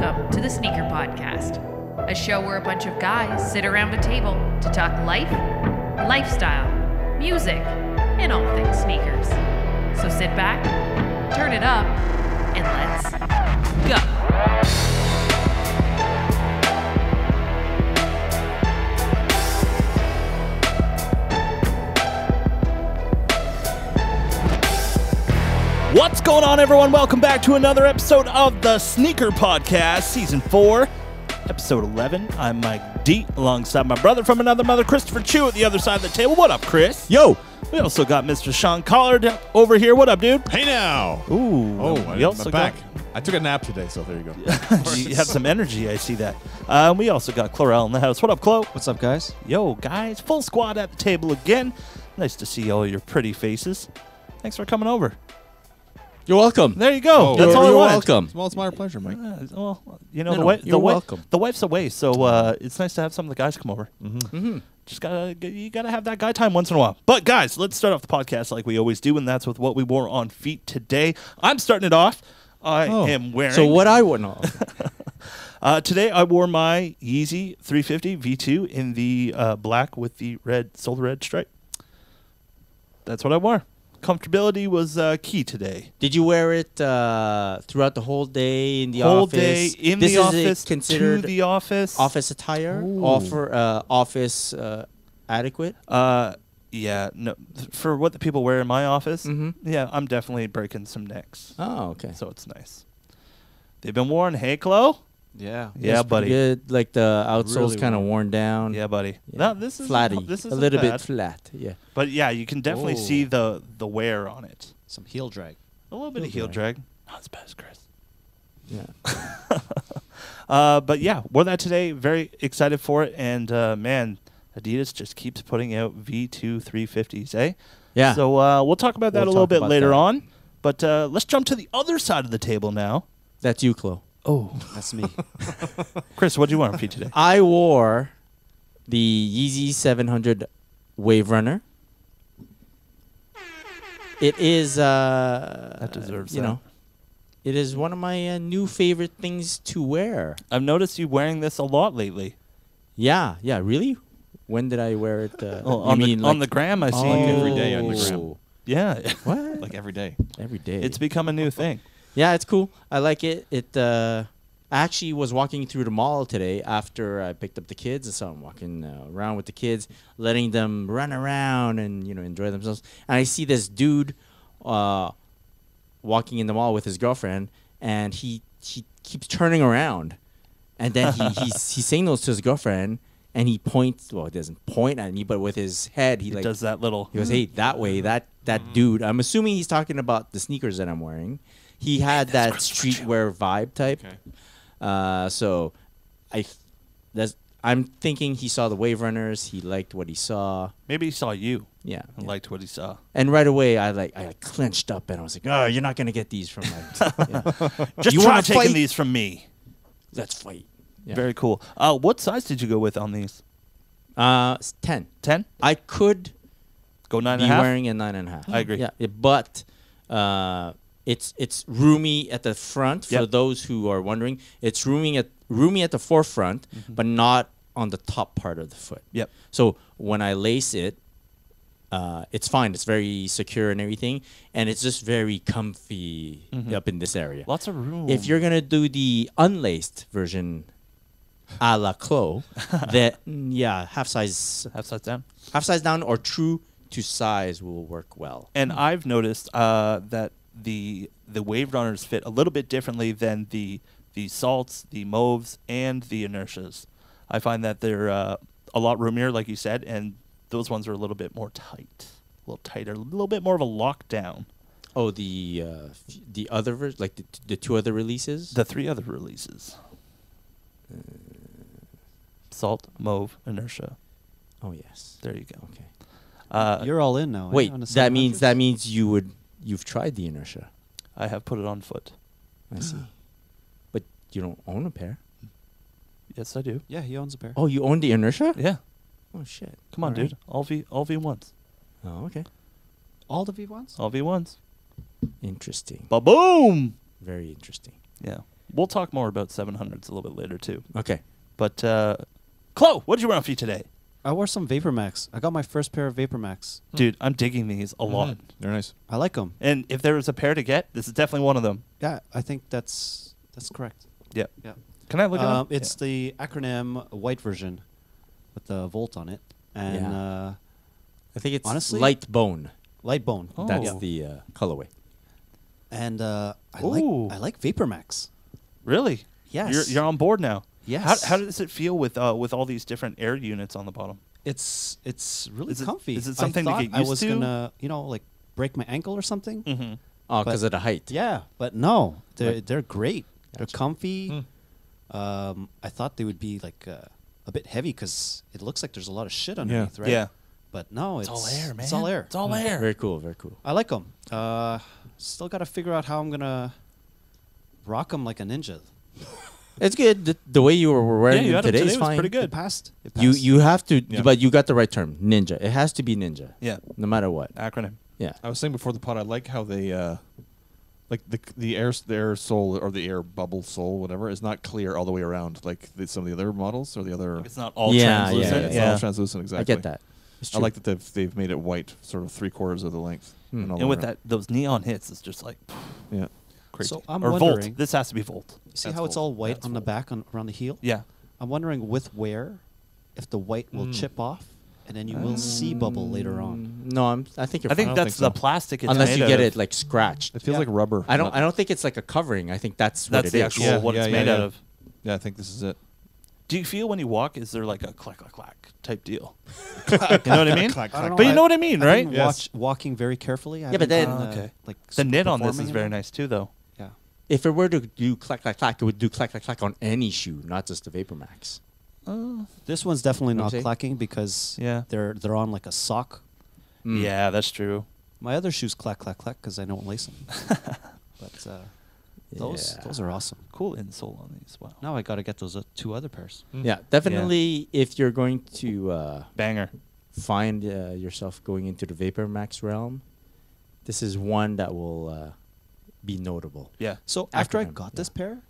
Welcome to the Sneaker Podcast, a show where a bunch of guys sit around a table to talk life, lifestyle, music, and all things sneakers. So sit back, turn it up, and let's go. What's going on, everyone? Welcome back to another episode of the Sneaker Podcast, Season 4, Episode 11. I'm Mike D, alongside my brother from another mother, Christopher Chu, at the other side of the table. What up, Chris? Yo! We also got Mr. Sean Collard over here. What up, dude? Hey now! Ooh. Oh, I'm back. I took a nap today, so there you go. You have some energy, I see that. We also got Chlorel in the house. What up, Chlo? What's up, guys? Yo, guys. Full squad at the table again. Nice to see all your pretty faces. Thanks for coming over. You're welcome. There you go. Oh, That's all I You're wanted. welcome. Well, it's my pleasure, Mike. Well, you know, You're welcome. the wife's away, so it's nice to have some of the guys come over. Just you gotta have that guy time once in a while. But guys, let's start off the podcast like we always do, and that's with what we wore on feet today. I'm starting it off. I am wearing. So what I went on? Today I wore my Yeezy 350 V2 in the black with the red, solar red stripe. That's what I wore. Comfortability was key today. Did you wear it throughout the whole day in the Whole office? day in This the is office, considered to the office. office attire? Ooh. Office adequate? Yeah, no. For what the people wear in my office, Mhm. yeah, I'm definitely breaking some necks. Oh, okay. So it's nice. They've been worn. Hey, Chloe? Yeah. Yeah, It's pretty buddy. Good. Like the outsole's Really kind of worn down. Yeah, buddy. Yeah. No, this is Flatty. This is a little bad. bit flat. Yeah. But yeah, you can definitely Whoa. see the wear on it. Some heel drag. A little bit of heel Heel drag. Not as bad as Chris. Yeah. But yeah, wore that today. Very excited for it. And man, Adidas just keeps putting out V2 350s, eh? Yeah. So we'll talk about that We'll a little talk bit about later that. on. But let's jump to the other side of the table now. That's you, Chloe. Oh, That's me. Chris, what do you want on feet today? I wore the Yeezy 700 Wave Runner. It is, That deserves you that. know, it is one of my new favorite things to wear. I've noticed you wearing this a lot lately. Yeah, really? When did I wear it? Well, you on mean the gram, I see like you. every day on the gram. Yeah, What? Like every day. Every day. it's become a new thing. Yeah, it's cool. I like it. I actually was walking through the mall today after I picked up the kids, and so I'm walking around with the kids, letting them run around and enjoy themselves. And I see this dude walking in the mall with his girlfriend, and he keeps turning around, and then he signals to his girlfriend, and he points. Well, he doesn't point at me, but with his head, He he like does that little. he goes, "Hey, that way, that dude." I'm assuming he's talking about the sneakers that I'm wearing. He had that streetwear vibe type. Okay. So I'm thinking he saw the Wave Runners. He liked what he saw. Maybe he saw you Yeah. and liked what he saw. And right away, I clenched up and I was like, "Oh, you're not gonna get these from my." Yeah. Just You try wanna taking fight? these from me. Let's fight. Yeah. Very cool. What size did you go with on these? 10. 10? I could Go 9 be and a half? wearing a 9.5. I agree. Yeah, but it's roomy at the front for Yep. those who are wondering. It's roomy at the forefront, but not on the top part of the foot. Yep. So when I lace it, it's fine. It's very secure and everything, and it's just very comfy up in this area. Lots of room. If you're gonna do the unlaced version, a la Chloe, that half size half size down. or true to size will work well. And I've noticed that the Wave Runners fit a little bit differently than the Salts, the Mauves, and the Inertias. I find that they're a lot roomier, like you said, and those ones are a little bit more tight, a little tighter, a little bit more of a lockdown. Oh, the other like the two other releases. The 3 other releases: Salt, Mauve, Inertia. Oh yes. There you go. Okay. You're all in now. eh, Wait, on the that means 700s? you've tried the inertia. I have put it on foot. I see. But you don't own a pair. Yes, I do. Yeah, he owns a pair. Oh, you own the inertia? Yeah. Oh shit. Come on, All right. dude. All V1s. Oh, okay. All the V1s? All V1s. Interesting. Ba boom. Very interesting. Yeah. We'll talk more about 700s a little bit later too. Okay. But Chloe, what did you run for you today? I wore some Vapor Max. I got my first pair of Vapor Max. Dude, I'm digging these a lot. They're nice. I like them. And if there was a pair to get, this is definitely one of them. Yeah, I think that's correct. Yeah. Yeah. Can I look at them? It's the acronym white version with the Volt on it. And I think it's honestly, light bone. light bone. Oh. That's Yeah. the colorway. And I Ooh. like Vapor Max. Really? Yes. You're on board now. Yes. How does it feel with all these different air units on the bottom? It's really Is it- comfy. is it something to I get thought used I was to? gonna, like break my ankle or something. Mm-hmm. Oh, because But- of the height. Yeah, but no, they're Right. they're great. They're Gotcha. comfy. I thought they would be like a bit heavy because it looks like there's a lot of shit underneath, right? Yeah. But no, it's all air, man. It's all air. It's all air. Very cool. Very cool. I like them. Still got to figure out how I'm gonna rock them like a ninja. It's good. The way you were wearing you it had 'em today today is was fine. pretty good. It passed. You have to, Yeah. but you got the right term, ninja. It has to be ninja, Yeah. no matter what. Acronym. Yeah. I was saying before the pod, I like how they, like the air sole or the air bubble sole, whatever, is not clear all the way around like some of the other models or the other. It's not all Yeah, translucent. It's Yeah. all translucent. Exactly. I get that. It's I true. like that they've made it white, sort of 3/4 of the length. Hmm. all And with around. those neon hits, it's just like Yeah. crazy. So I'm or wondering. Volt. This has to be Volt. See That's how it's Volt. all white That's on the Volt. back around the heel? Yeah. I'm wondering with wear if the white will chip off and then you will see bubble later on. No, I think you're I think fine. don't that's think the so. plastic. It's Unless made you out get of. it like scratched. It feels Yeah. like rubber. I not- don't think it's like a covering. I think that's what That's it the is. actual Yeah, what yeah, it's yeah, made yeah. out of. Yeah, I think this is it. Do you feel when you walk? Is there like a clack clack clack type deal? You know what I mean? I don't know, But you know what I mean, I've right? been Yes. walking very carefully. Yeah, but then- Okay. like The knit on this performing is it very now. nice too, though. Yeah. If it were to do clack clack clack, it would do clack clack clack on any shoe, not just the Vapor Max. This one's definitely Know what not I'm saying? clacking because Yeah. they're on like a sock. Mm. Yeah, that's true. My other shoes clack because I don't lace them. But those are awesome. Cool insole on these. Wow. Now I got to get those two other pairs. Yeah, definitely. If you're going to Banger. find yourself going into the Vapor Max realm, this is one that will be notable. Yeah. So after I Acronym, got yeah. this pair,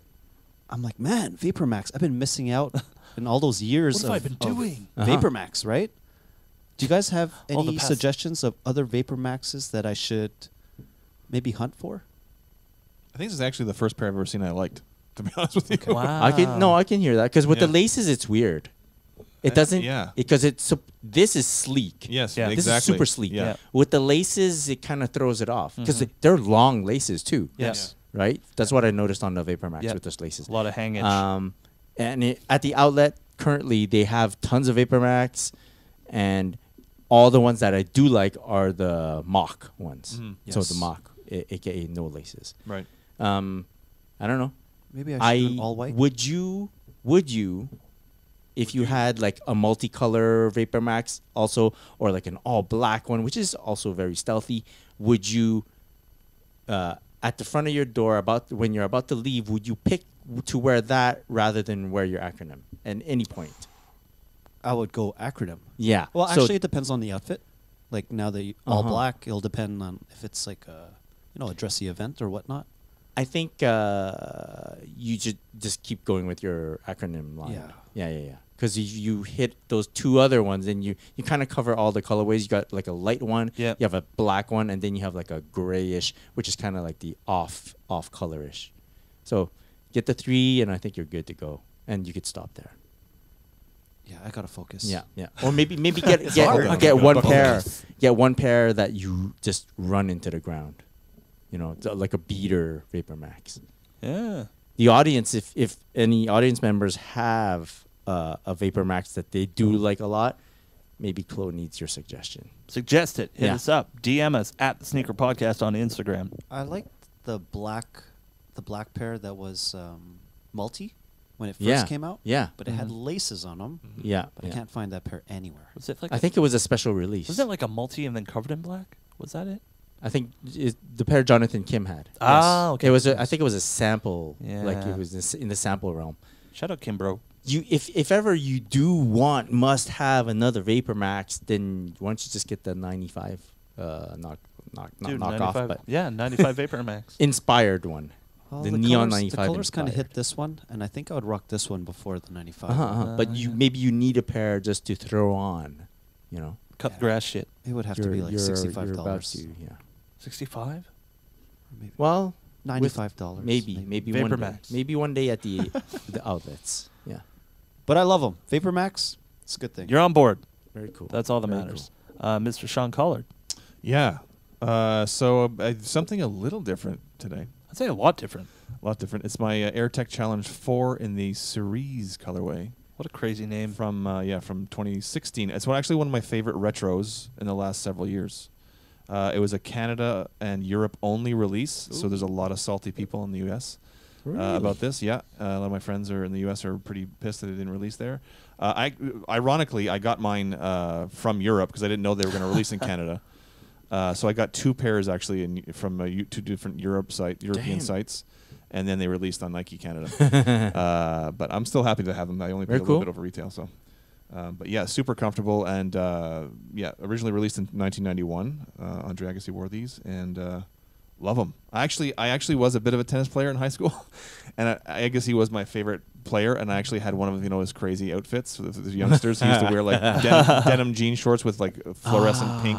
I'm like, man, Vapor Max. I've been missing out in all those years. What have I of- been of doing? Vapor Max, right? Do you guys have All the any past- suggestions of other Vapor Maxes that I should maybe hunt for? I think this is actually the first pair I've ever seen I liked. To be honest with you. Wow. I can hear that because with the Yeah. laces it's weird. It doesn't. yeah. Because this is sleek. Yes, Yeah. This exactly. is super sleek. Yeah. Yeah. With the laces, it kind of throws it off because Mhm. they're long laces too. Yes. Right. That's what I noticed on the Vapor Max Yeah. with those laces. A lot of hangage. And at the outlet currently they have tons of Vapor Max, and all the ones that I do like are the mock ones. Mhm. So Yes. the mock, aka no laces. Right. I don't know. Maybe I should do an all white. Would you if you had like a multicolor Vapor Max also, or like an all black one, which is also very stealthy, would you at the front of your door when you're about to leave, would you pick to wear that rather than wear your acronym at any point? I would go acronym. Yeah. Well, So- actually, it depends on the outfit. Like now that all Uh-huh. black, it'll depend on if it's like a dressy event or whatnot. I think you should just keep going with your acronym line. Yeah. Because you hit those two other ones, and you kind of cover all the colorways. You got like a light one, Yep. you have a black one, and then you have like a grayish, which is kind of like the off colorish. So get the 3, and I think you're good to go, and you could stop there. Yeah, I gotta focus. Yeah. Or maybe get hard. get one Focus. pair, get one pair that you just run into the ground. Like a beater Vapor Max. Yeah. The audience, if any audience members have a Vapor Max that they do like a lot, maybe Chloe needs your suggestion. Suggest it. Hit Yeah. us up. DM us at the Sneaker Podcast on Instagram. I liked the black pair that was multi when it first Yeah. came out. Yeah. But it had laces on them. Yeah. But I can't find that pair anywhere. Was it like I think it was a special release. was it like a multi and then covered in black? Was that it? I think the pair Jonathan Kim had. Ah, okay. It was. I think it was a sample. Like Yeah. it was in the sample realm. Shout out Kim, bro. If ever you do must have another Vapor Max, then why don't you just get the 95 knock Dude, off, 95, but yeah, 95 Vapor Max. inspired one. Well, The neon colors, 95 The colors kind of inspired. hit this one, and I think I would rock this one before the 95. But maybe you need a pair just to throw on, you know. Cut the grass shit. It would have to be like $65. You're about to, yeah. 65. Maybe Well, $95. maybe Vapor one day, Max. maybe one day at the the outlets. Yeah, But I love them. Vapor Max, it's a good thing. You're on board. very cool. That's all that Very matters. Mr. Sean Collard. Yeah. So something a little different today. I'd say a lot different. A lot different. It's my AirTech Challenge 4 in the Cerise colorway What a crazy name. from 2016. It's actually one of my favorite retros in the last several years. It was a Canada and Europe only release, so there's a lot of salty people in the U.S. About this. Yeah, a lot of my friends are in the U.S. are pretty pissed that it didn't release there. Ironically, I got mine from Europe because I didn't know they were going to release in Canada. So I got 2 pairs actually from 2 different European sites, and then they released on Nike Canada. But I'm still happy to have them. I only paid a little bit over retail, so. But yeah, super comfortable, and originally released in 1991. Andre Agassi wore these, and love them. I actually was a bit of a tennis player in high school, and Agassi was my favorite player. And I actually had one of his crazy outfits. So the youngsters, he used to wear like denim jean shorts with like fluorescent pink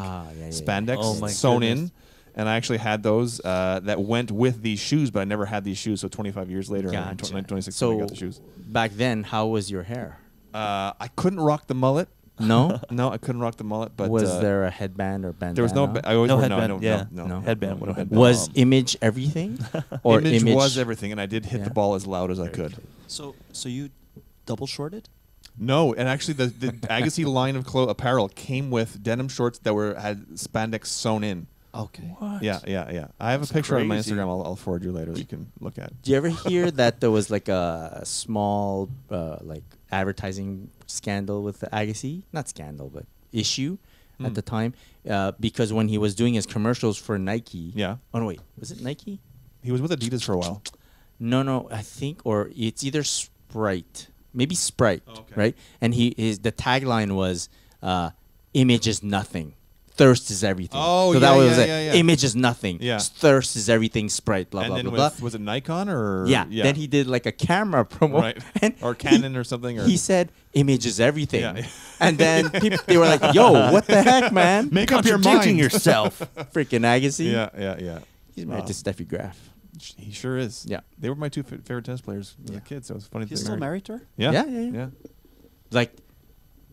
spandex sewn in. And I actually had those that went with these shoes, but I never had these shoes. So 25 years later, in 2016, I got the shoes. Back then, how was your hair? I couldn't rock the mullet. No, No, I couldn't rock the mullet. But was there a headband or bandana? there was no. I always No wore, headband, no headband would have been Was image everything, or image was everything, and I did hit the ball as loud as I could. So you double shorted? No, and actually the Agassi line of apparel came with denim shorts that had spandex sewn in. Okay. What? Yeah. I have a picture on my crazy. Instagram. I'll forward you later that you can look at. Do you ever hear that there was like a small like advertising scandal with the Agassi? Not scandal, but issue at the time, because when he was doing his commercials for Nike. Yeah. Oh no, wait, was it Nike? He was with Adidas for a while. No, I think, or it's either Sprite, maybe Sprite, okay. right? And the tagline was, "Image is nothing, thirst is everything." Oh, so yeah, that was yeah, it. yeah, yeah. Image is nothing, Yeah. thirst is everything. Sprite, blah And blah then blah blah. was it Nikon or Yeah. Then he did like a camera promo, Right. and Or Canon or something, or- he said, "Image is everything." Yeah. And then they were like, "Yo, what the heck, man? Make up your Contradicting mind. yourself. Freaking Agassi." Yeah. He's married to Steffi Graf. He sure is. Yeah. They were my 2 favorite tennis players as a kid, so it's funny. He's that still they married to her? Yeah. Yeah. Like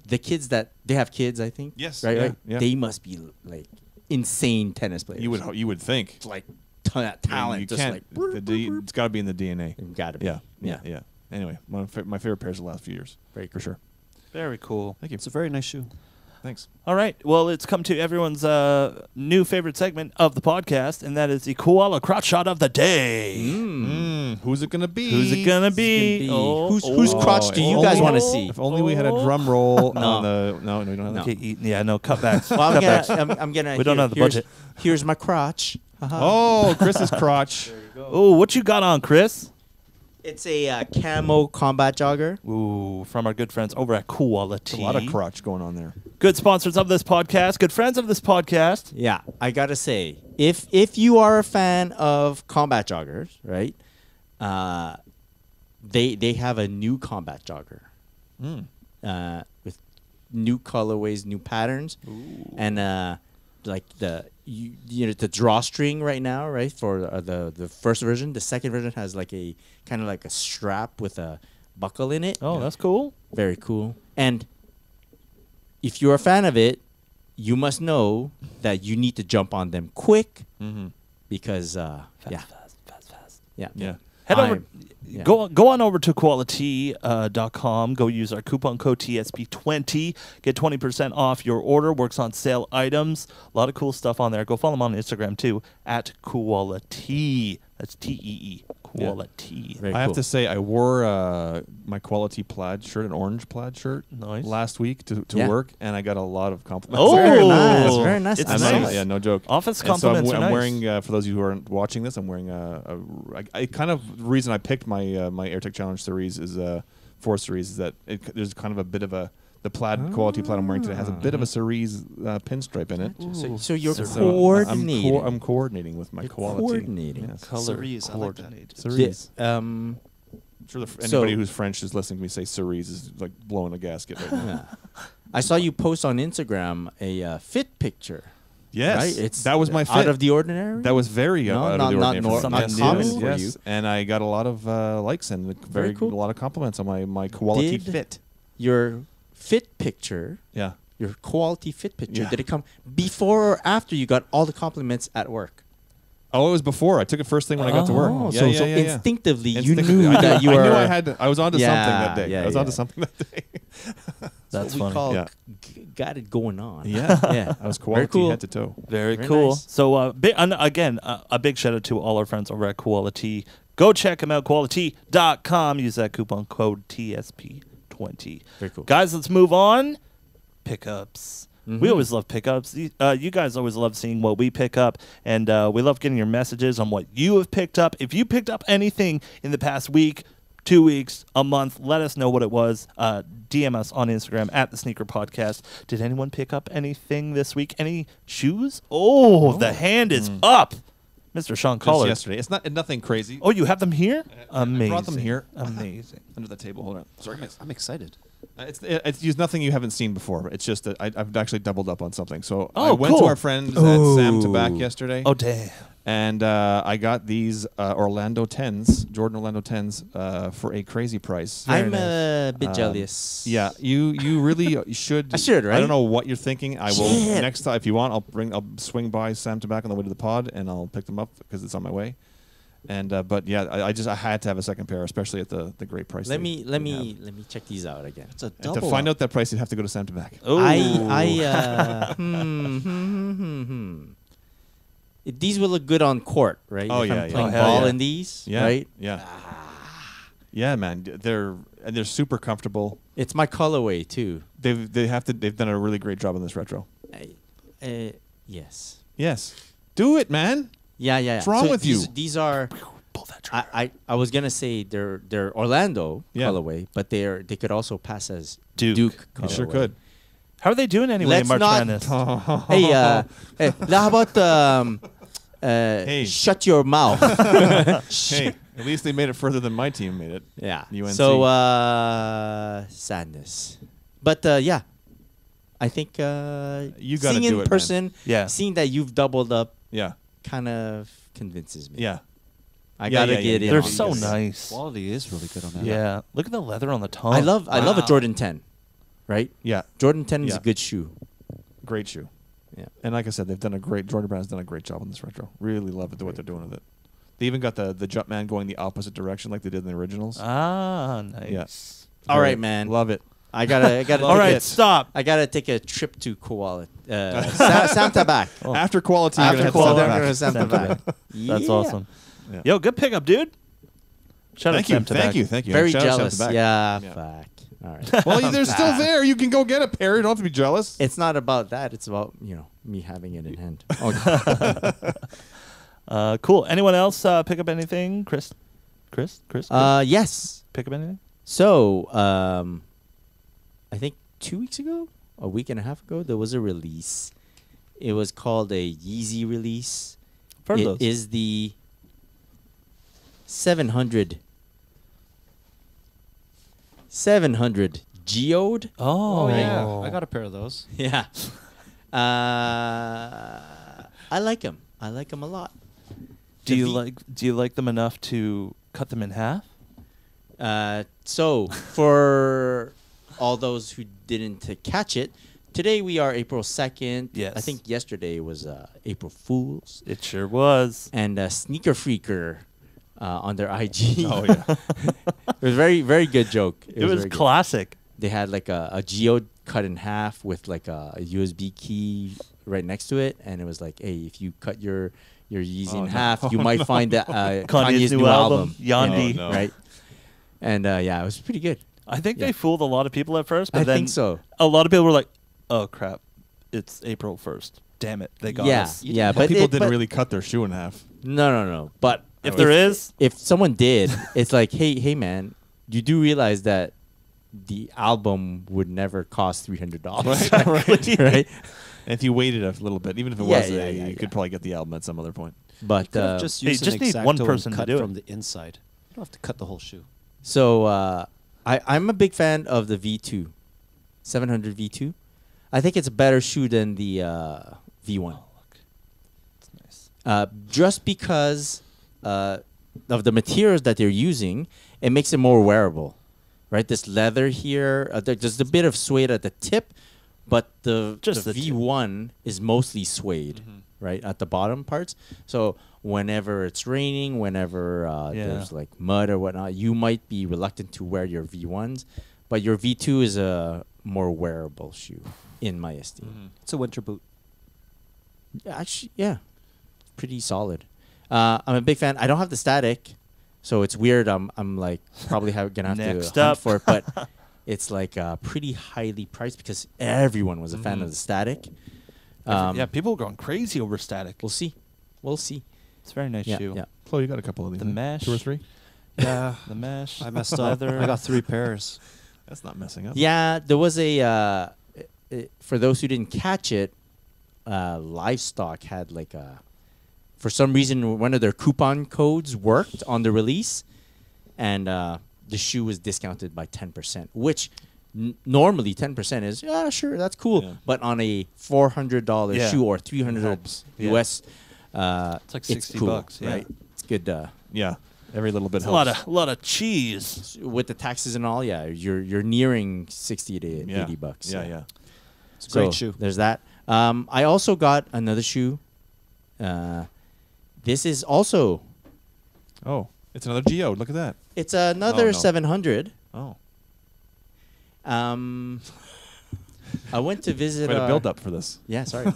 the kids that they have kids, I think. Yes, Right. yeah, Right. yeah. They must be like insane tennis players. You would think. like ton of talent. You just can't. like It's got to be in the DNA. gotta be. Yeah. Anyway, my favorite pairs of the last few years. Very for cool. sure. Very cool. Thank you. It's a very nice shoe. Thanks. All right. Well, it's come to everyone's new favorite segment of the podcast, and that is the koala crotch shot of the day. Who's it gonna be? Who's it gonna be? Whose crotch do you guys want to see? If only we had a drum roll No. on the. No, we don't have that. Okay, yeah, no cutbacks. Well, I'm Cutbacks. gonna. We don't have the here's- budget. Here's my crotch. Oh, Chris's crotch. Oh, what you got on, Chris? It's a camo combat jogger. Ooh, from our good friends over at Quality. A lot of crotch going on there. Good sponsors of this podcast. Good friends of this podcast. Yeah, I gotta say, if you are a fan of combat joggers, right? They have a new combat jogger. With new colorways, new patterns, and like the drawstring right now, right, for the first version. The second version has like a kind of like a strap with a buckle in it. Oh, that's cool. Very cool. And if you're a fan of it, you must know that you need to jump on them quick because Fast. yeah. Head over. I'm- yeah. Go on over to quality.com. Go use our coupon code TSP20. Get 20% off your order. Works on sale items. A lot of cool stuff on there. Go follow them on Instagram too at Quality. That's Tee. Quality. Very I have cool. to say, I wore my Quality plaid shirt, an orange plaid shirt, Nice. last week to Yeah. work, and I got a lot of compliments. Oh, Very nice. Very nice. It's I That's know, nice. yeah, no joke. Office And so compliments I'm are nice. wearing, for those of you who aren't watching this, I'm wearing I kind of the reason I picked my AirTech Challenge series is 4 series is that there's kind of a bit of a The plaid quality plaid I'm wearing today has a bit of a cerise pinstripe in it. So you're So coordinating. I'm coordinating with my You're quality. coordinating. Yes. Color Cerise, I like that. coordinated. Cerise. Um, I'm sure So- anybody who's French is listening to me say cerise is like blowing a gasket right now. I saw you post on Instagram a fit picture. Yes, Right? It's that was my fit. out of the ordinary. That was very No, out not- of the not ordinary. nor- not Yes, common yes, for yes. you. And I got a lot of likes and Very cool. a lot of compliments on my quality Did- fit. your fit picture. Yeah. Your quality fit picture. Yeah. Did it come before or after you got all the compliments at work? Oh, it was before. I took it first thing when I got to work. Oh, Yeah, so, yeah, so yeah, yeah. instinctively you Instinctively, knew I that you were. I knew I was onto Yeah, something that day. yeah, I was yeah. onto something that day. That's what we funny. call Yeah. got it going on. Yeah. yeah. I was quality cool. head to toe. Very Very cool. nice. So, again, a big shout out to all our friends over at Quality. Go check them out, quality.com. Use that coupon code TSP20. Very cool. Guys, let's move on. Pickups. We Mhm. always love pickups. You guys always love seeing what we pick up, and we love getting your messages on what you have picked up. If you picked up anything in the past week, 2 weeks, a month, let us know what it was. DM us on Instagram at the Sneaker Podcast. Did anyone pick up anything this week? Any shoes? Oh, the hand is up, Mr. Sean Just Collard. yesterday. It's nothing crazy. Oh, you have them here? Amazing. I brought them here. Amazing. Under the table. Hold on. Sorry, guys. I'm excited. It's used nothing you haven't seen before. It's just that I've actually doubled up on something. So I Oh, went to cool. our friends at Sam Ooh. Tabac yesterday. Oh, damn. And I got these Orlando 10s, Jordan Orlando 10s, for a crazy price. I'm a bit jealous. Yeah, you really should. I should, I right? don't know what you're thinking. I will Shit. next time if you want. I'll swing by Sam Tabac on the way to the pod, and I'll pick them up because it's on my way. And but yeah, I had to have a second pair, especially at the great price. Let they- me they let have. me let me check these out again. It's a And double. to find up. out that price, you'd have to go to Sam Tabac. Oh. These will look good on court, right? Oh, if yeah, I'm yeah. playing Oh, hell ball yeah. in these, Yeah, right? Yeah, yeah, man. They're super comfortable. It's my colorway too. They've done a really great job on this retro. Yes. Yes, do it, man. Yeah, yeah. What's wrong with these, you? These are. Pull that trigger. I was gonna say they're Orlando Yeah. colorway, but they could also pass as Duke. Duke You sure colorway. could. How are they doing anyway Let's in March not- Madness? Hey, how about Hey. shut your mouth? Hey, at least they made it further than my team made it. Yeah. UNC. So sadness, but yeah, I think You gotta seeing do in it, man. person, Yeah. seeing that you've doubled up, Yeah, kind of convinces me. yeah. I Yeah, gotta yeah, get yeah. in. They're on so this. nice. Quality is really good on that. Yeah. Look at the leather on the tongue. I love a Wow. Jordan 10, right? Yeah, Jordan 10 is Yeah. a good shoe. great shoe. Yeah. And like I said, Jordan Brand's done a great job on this retro. Really love it, what they're doing with it. They even got the Jumpman going the opposite direction like they did in the originals. Ah, nice. Yeah. All right, man. Love it. I gotta All take right, a- stop. I gotta take a trip to Sam Tabac. Oh. After quality, you're After gonna quality, head I'm to gonna Sam Sam Tabac. Tabac. That's Yeah. awesome. Yeah. Yo, good pickup, dude. Shout Thank out you, Sam Tabac. thank you. Very Shout out Sam jealous. Tabac. Yeah, Yeah. fuck. All right. Well, they're still there. You can go get a pair. You don't have to be jealous. It's not about that. It's about me having it in hand. Okay. Cool. Anyone else pick up anything? Chris? Yes. Pick up anything? So, I think 2 weeks ago, a week and a half ago, there was a release. It was called a Yeezy release. I've heard It those. is the 700 Geode. Oh, yeah. I got a pair of those. Yeah. I like them. I like them a lot. Do you The- like them enough to cut them in half? So, for all those who didn't catch it, today we are April 2nd. Yes. I think yesterday was April Fool's. It sure was. And Sneaker Freaker on their IG. Oh yeah. It was very, very good joke. It was very good. classic. They had like a geode cut in half with like a USB key right next to it. And it was like, hey, if you cut your Yeezy in no. half, you might find that Kanye's new album, Yandi. Oh, no. Right? And yeah, it was pretty good. I think Yeah. they fooled a lot of people at first, but I then think so. a lot of people were like, "Oh crap, it's April 1st. Damn it, they got Yeah, us." yeah, But but people it- didn't but- really cut their shoe in half. No. But If there is, if someone did, it's like, hey, man, you do realize that the album would never cost $300. Right. Right? And if you waited a little bit, even if it Yeah, was, yeah, you could probably get the album at some other point. But Could have just used just an need X-Acto one and person to cut do it. from the inside. You don't have to cut the whole shoe. so I'm a big fan of the V2, 700 V2. I think it's a better shoe than the V1. It's nice. Just because of the materials that they're using, it makes it more wearable, right? This leather here, there's a bit of suede at the tip, but the Just the tip. V1 is mostly suede, right, at the bottom parts. So whenever it's raining, whenever there's like mud or whatnot, you might be reluctant to wear your V1s, but your V2 is a more wearable shoe, in my esteem. It's a winter boot. Actually, yeah, pretty solid. I'm a big fan. I don't have the static, so it's weird. I'm like probably gonna have Next to hunt up. for it, but it's like pretty highly priced because everyone was a fan of the static. Yeah, people are going crazy over static. We'll see. We'll see. It's a very nice Yeah, shoe. yeah. Chloe, you got a couple of these. The right? mesh. 2 or 3? Yeah, the mesh. I messed up. leather. I got 3 pairs. That's not messing up. Yeah, there was a. For those who didn't catch it, Livestock had like a. For some reason, one of their coupon codes worked on the release, and the shoe was discounted by 10%, which normally 10% is sure, that's cool, Yeah. but on a $400 Yeah. shoe or $300 Helps. Yeah. US, It's like $60 cool, bucks, yeah. right? It's good. Yeah. Every little bit It's a helps. lot of cheese. With the taxes and all, yeah, you're nearing 60 to Yeah. 80 bucks. Yeah, so. yeah. It's a great So, shoe. There's that. I also got another shoe. This is also Oh, it's another Geo. Look at that. it's another no. 700. Oh. I went to visit. Quite a build up for this. Yeah, sorry.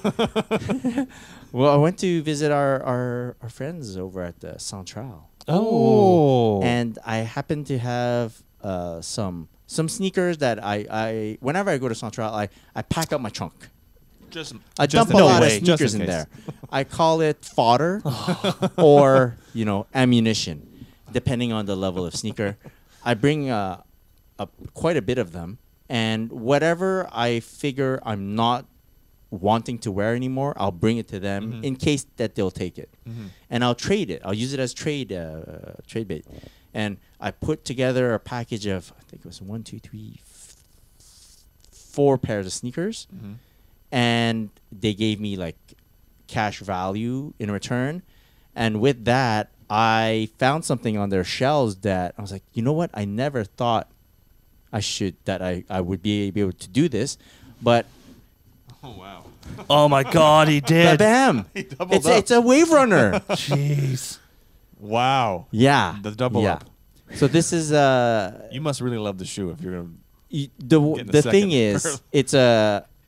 Well, I went to visit our friends over at the Central, Oh. and I happened to have some sneakers that I whenever I go to Central, I pack up my trunk. I dump a in lot of case. Just sneakers in in case. there. I call it fodder or ammunition, depending on the level of sneaker. I bring quite a bit of them, and whatever I figure I'm not wanting to wear anymore, I'll bring it to them in case that they'll take it, and I'll trade it. I'll use it as trade bait, and I put together a package of I think it was 1, 2, 3, 4 pairs of sneakers. And they gave me like cash value in return. And with that, I found something on their shelves that I was like, you know what? I never thought I would be able to do this. But Oh, wow. Oh my God, he did. bam! doubled It's a wave runner. Jeez. Wow. Yeah. The double yeah. up. So this is You must really love the shoe if you're going to. Getting a the thing second is pair. it's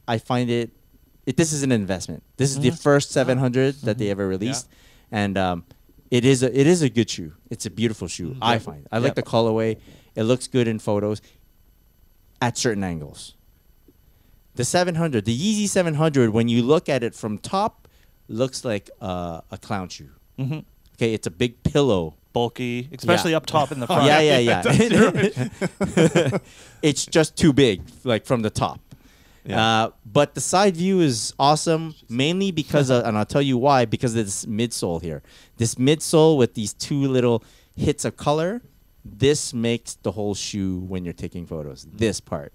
I find this is an investment. This is the first 700 that they ever released, and it is a good shoe. It's a beautiful shoe. I find I like the colorway. It looks good in photos at certain angles. The 700, the Yeezy 700, when you look at it from top, looks like a clown shoe. Mm-hmm. Okay, it's a big pillow. Bulky, especially Yeah. up top in the front. Yeah. It's just too big, like from the top. Yeah. But the side view is awesome, mainly because of, and I'll tell you why, because of this midsole here. This midsole with these 2 little hits of color, this makes the whole shoe when you're taking photos. This part.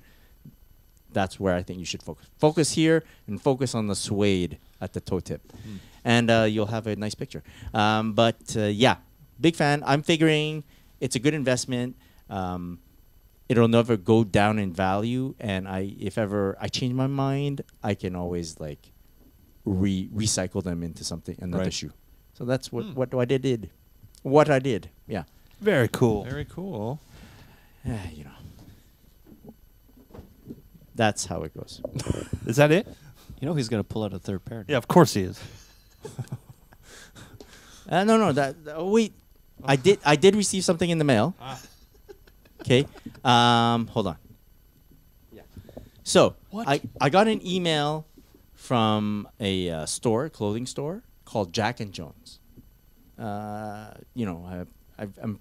That's where I think you should focus. Focus here and focus on the suede at the toe tip. And you'll have a nice picture. Yeah, big fan. I'm figuring it's a good investment. It'll never go down in value, and if ever I change my mind, I can always like recycle them into another Right. shoe. So that's what I did. What I did, yeah. Very cool. Very cool. That's how it goes. Is that it? You know he's going to pull out a 3rd pair. Yeah, of course he is. No. Wait. I did receive something in the mail. Okay. Hold on. Yeah. So I got an email from a clothing store called Jack and Jones. I'm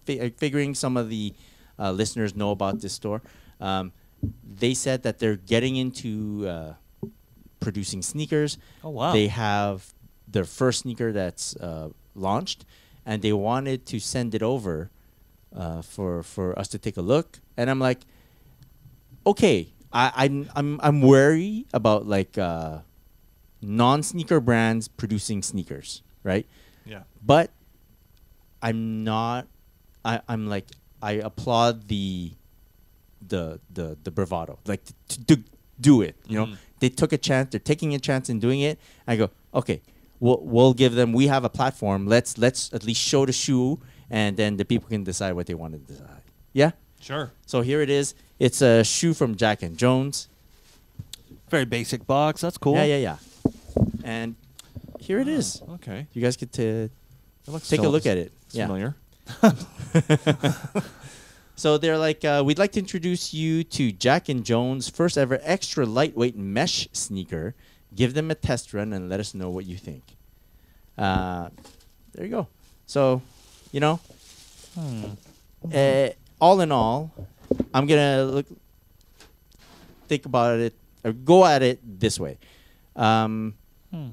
figuring some of the listeners know about this store. they said that they're getting into producing sneakers. Oh, wow. They have their first sneaker that's launched, and they wanted to send it over for us to take a look. And I'm like, okay, I'm wary about like non-sneaker brands producing sneakers, right? Yeah. But I'm not. I'm like, I applaud the bravado, like to do it. You know, they took a chance. They're taking a chance in doing it. I go, okay, we'll give them. We have a platform. Let's at least show the shoe, and then the people can decide what they want to decide. Yeah. Sure. So here it is. It's a shoe from Jack and Jones. Very basic box. That's cool. Yeah. And here it is. Okay. You guys get to It looks take a look at it. It's familiar. So they're like, we'd like to introduce you to Jack and Jones' first ever extra lightweight mesh sneaker. Give them a test run and let us know what you think. There you go. So, you know, all in all, I'm gonna think about it or go at it this way.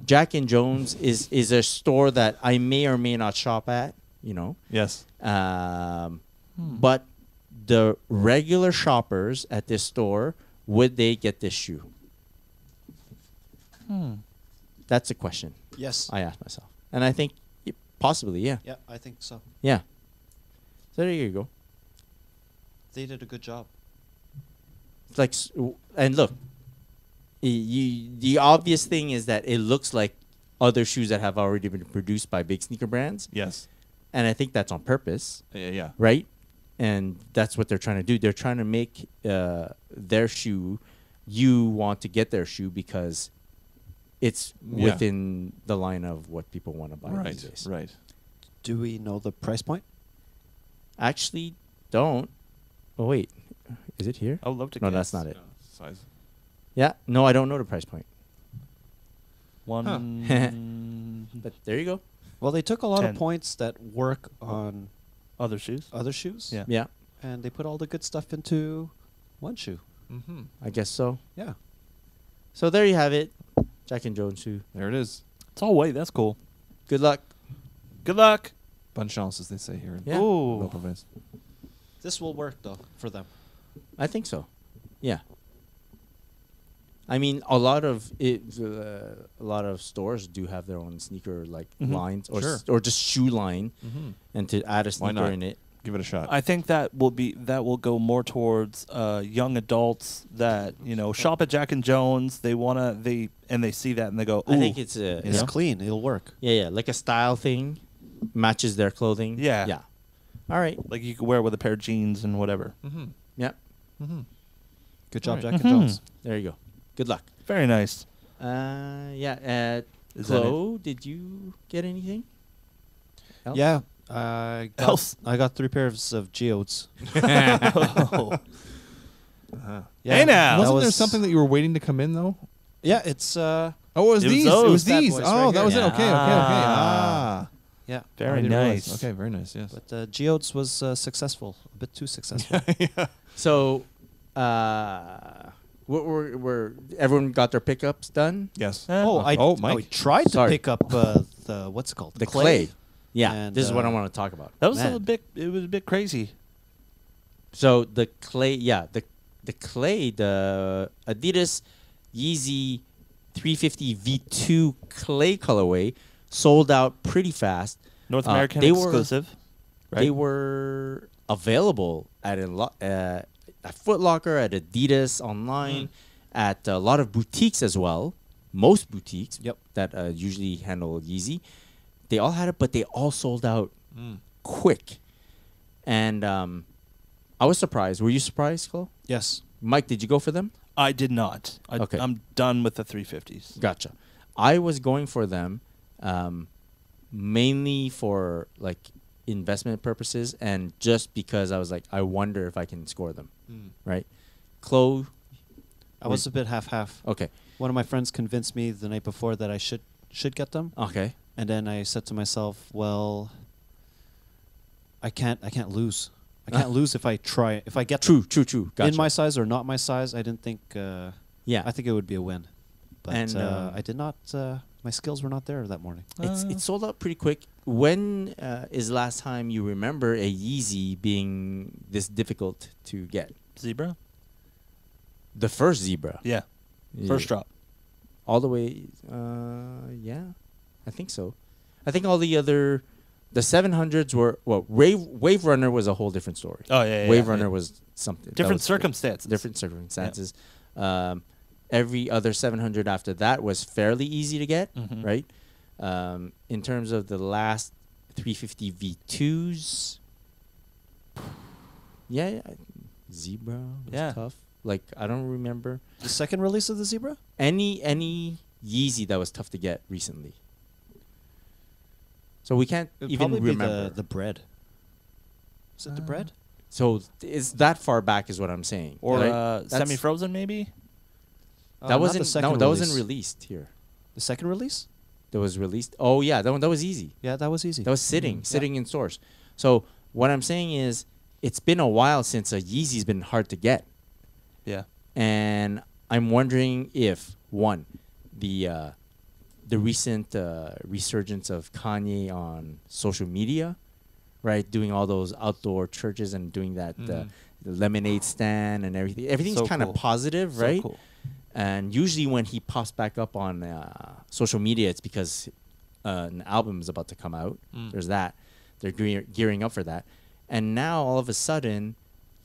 Jack and Jones is a store that I may or may not shop at. You know. Yes. But the regular shoppers at this store, would they get this shoe? That's a question Yes. I asked myself. And I think possibly, yeah. Yeah, I think so. Yeah. So there you go. They did a good job. It's like, and look, the obvious thing is that it looks like other shoes that have already been produced by big sneaker brands. Yes. And I think that's on purpose. Yeah. Right? And that's what they're trying to do. They're trying to make their shoe, you want to get their shoe because it's within the line of what people want to buy these days. Right. Do we know the price point? Actually, don't. Oh, wait. Is it here? I would love to No, guess. that's not it. Size. Yeah. No, I don't know the price point. One. But there you go. Well, they took a lot 10. of points that work on Other shoes. other shoes. Yeah. Yeah. And they put all the good stuff into one shoe. Mm-hmm. I guess so. Yeah. So there you have it. Jack and Jones shoe. There it is. It's all white. That's cool. Good luck. Good luck. Bonne chance, as they say here in Yeah. Ooh. Low province. This will work, though, for them. I think so. Yeah. I mean, a lot of stores do have their own sneaker like lines or Sure. or just shoe line, Mm-hmm. and to add a Why sneaker not? in it. Give it a shot. I think that will go more towards young adults that shop at Jack and Jones. They see that and they go, ooh. I think it's a It's clean. It'll work. yeah, like a style thing, matches their clothing. Yeah. Yeah. All right. like you could wear with a pair of jeans and whatever. Mm-hmm. Yeah. Mm-hmm. Good job, Right. Jack and Jones. There you go. Good luck. Very nice. Yeah. Is that Chloe, did you get anything? else? Yeah. I got 3 pairs of geodes. Oh. Uh-huh. Yeah, Hey, now. Wasn't there something that you were waiting to come in though? Yeah, it's Oh, it was It was these. those It was bad these. boys Oh, right that was here. it. Okay. Ah. yeah. Very I didn't realize. nice. Okay, very nice. Yes. But geodes was successful. A bit too successful. So, were everyone got their pickups done? Yes. I Mike. tried to Sorry. pick up the what's it called? The clay. Yeah, And, this is what I want to talk about. That was Man. It was a bit crazy. So the clay, the clay, the Adidas Yeezy 350 V2 clay colorway sold out pretty fast. North American they were- exclusive. Right? They were available at Foot Locker, at Adidas online, at a lot of boutiques as well. Most boutiques Yep. that usually handle Yeezy, they all had it, but they all sold out quick. And I was surprised. Were you surprised, Chloe? Yes. Mike, did you go for them? I did not. Okay. I'm done with the 350s. Gotcha. I was going for them mainly for like investment purposes and just because I was like, I wonder if I can score them. Right? Chloe? I was a bit half-half. Okay. One of my friends convinced me the night before that I should get them. Okay. And then I said to myself, well, I can't lose I can't lose if I try. If I get True. them Gotcha. in my size or not my size, I didn't think. Yeah. I think it would be a win. But And, I did not. My skills were not there that morning. It's sold out pretty quick. When is the last time you remember a Yeezy being this difficult to get? Zebra? The first Zebra. Yeah. First drop. All the way. Yeah, I think so. I think all the other, the 700s were, well, Wave Runner was a whole different story. Oh, yeah. Wave Runner was something. Different circumstances. Different circumstances. Every other 700 after that was fairly easy to get, Mhm. right? In terms of the last 350 V2s, yeah, Zebra was Yeah. tough. Like, I don't remember The second release of the Zebra. any Yeezy that was tough to get recently. So we can't It would even probably remember. be the bread. Is it the bread? So it's that far back is what I'm saying. Or right? That's- semi-frozen, maybe? That Not wasn't the second that wasn't release. released here. The second release? That was released. Oh yeah, that was easy. Yeah, that was easy. That was sitting in stores. So what I'm saying is, it's been a while since a Yeezy's been hard to get, Yeah. and I'm wondering if one, the recent resurgence of Kanye on social media, right, doing all those outdoor churches and doing that the lemonade stand and everything. Everything's So kind of cool. positive, So right? cool. And usually when he pops back up on social media, it's because an album is about to come out. There's that. They're gearing up for that. And now all of a sudden,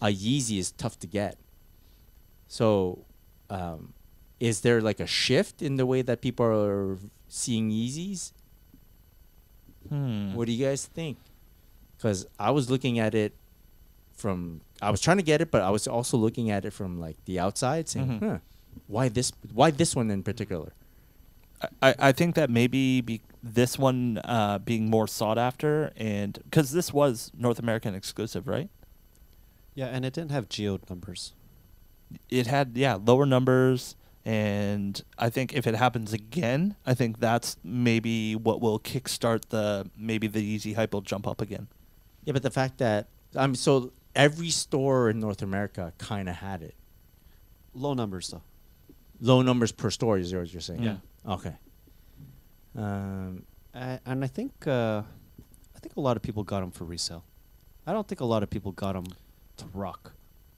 a Yeezy is tough to get. So is there like a shift in the way that people are seeing Yeezys? What do you guys think? Because I was looking at it I was trying to get it, but I was also looking at it from like the outside, saying, Mhm. why this one in particular? I think that maybe this one being more sought after, and because this was North American exclusive, right? Yeah, and it didn't have geode numbers. It had lower numbers, and I think if it happens again, I think that's maybe what will kickstart the Yeezy hype will jump up again. Yeah, but the fact that so every store in North America kind of had it. Low numbers though. Low numbers per store is what you're saying. Yeah. Okay. And I think a lot of people got them for resale. I don't think a lot of people got them to rock.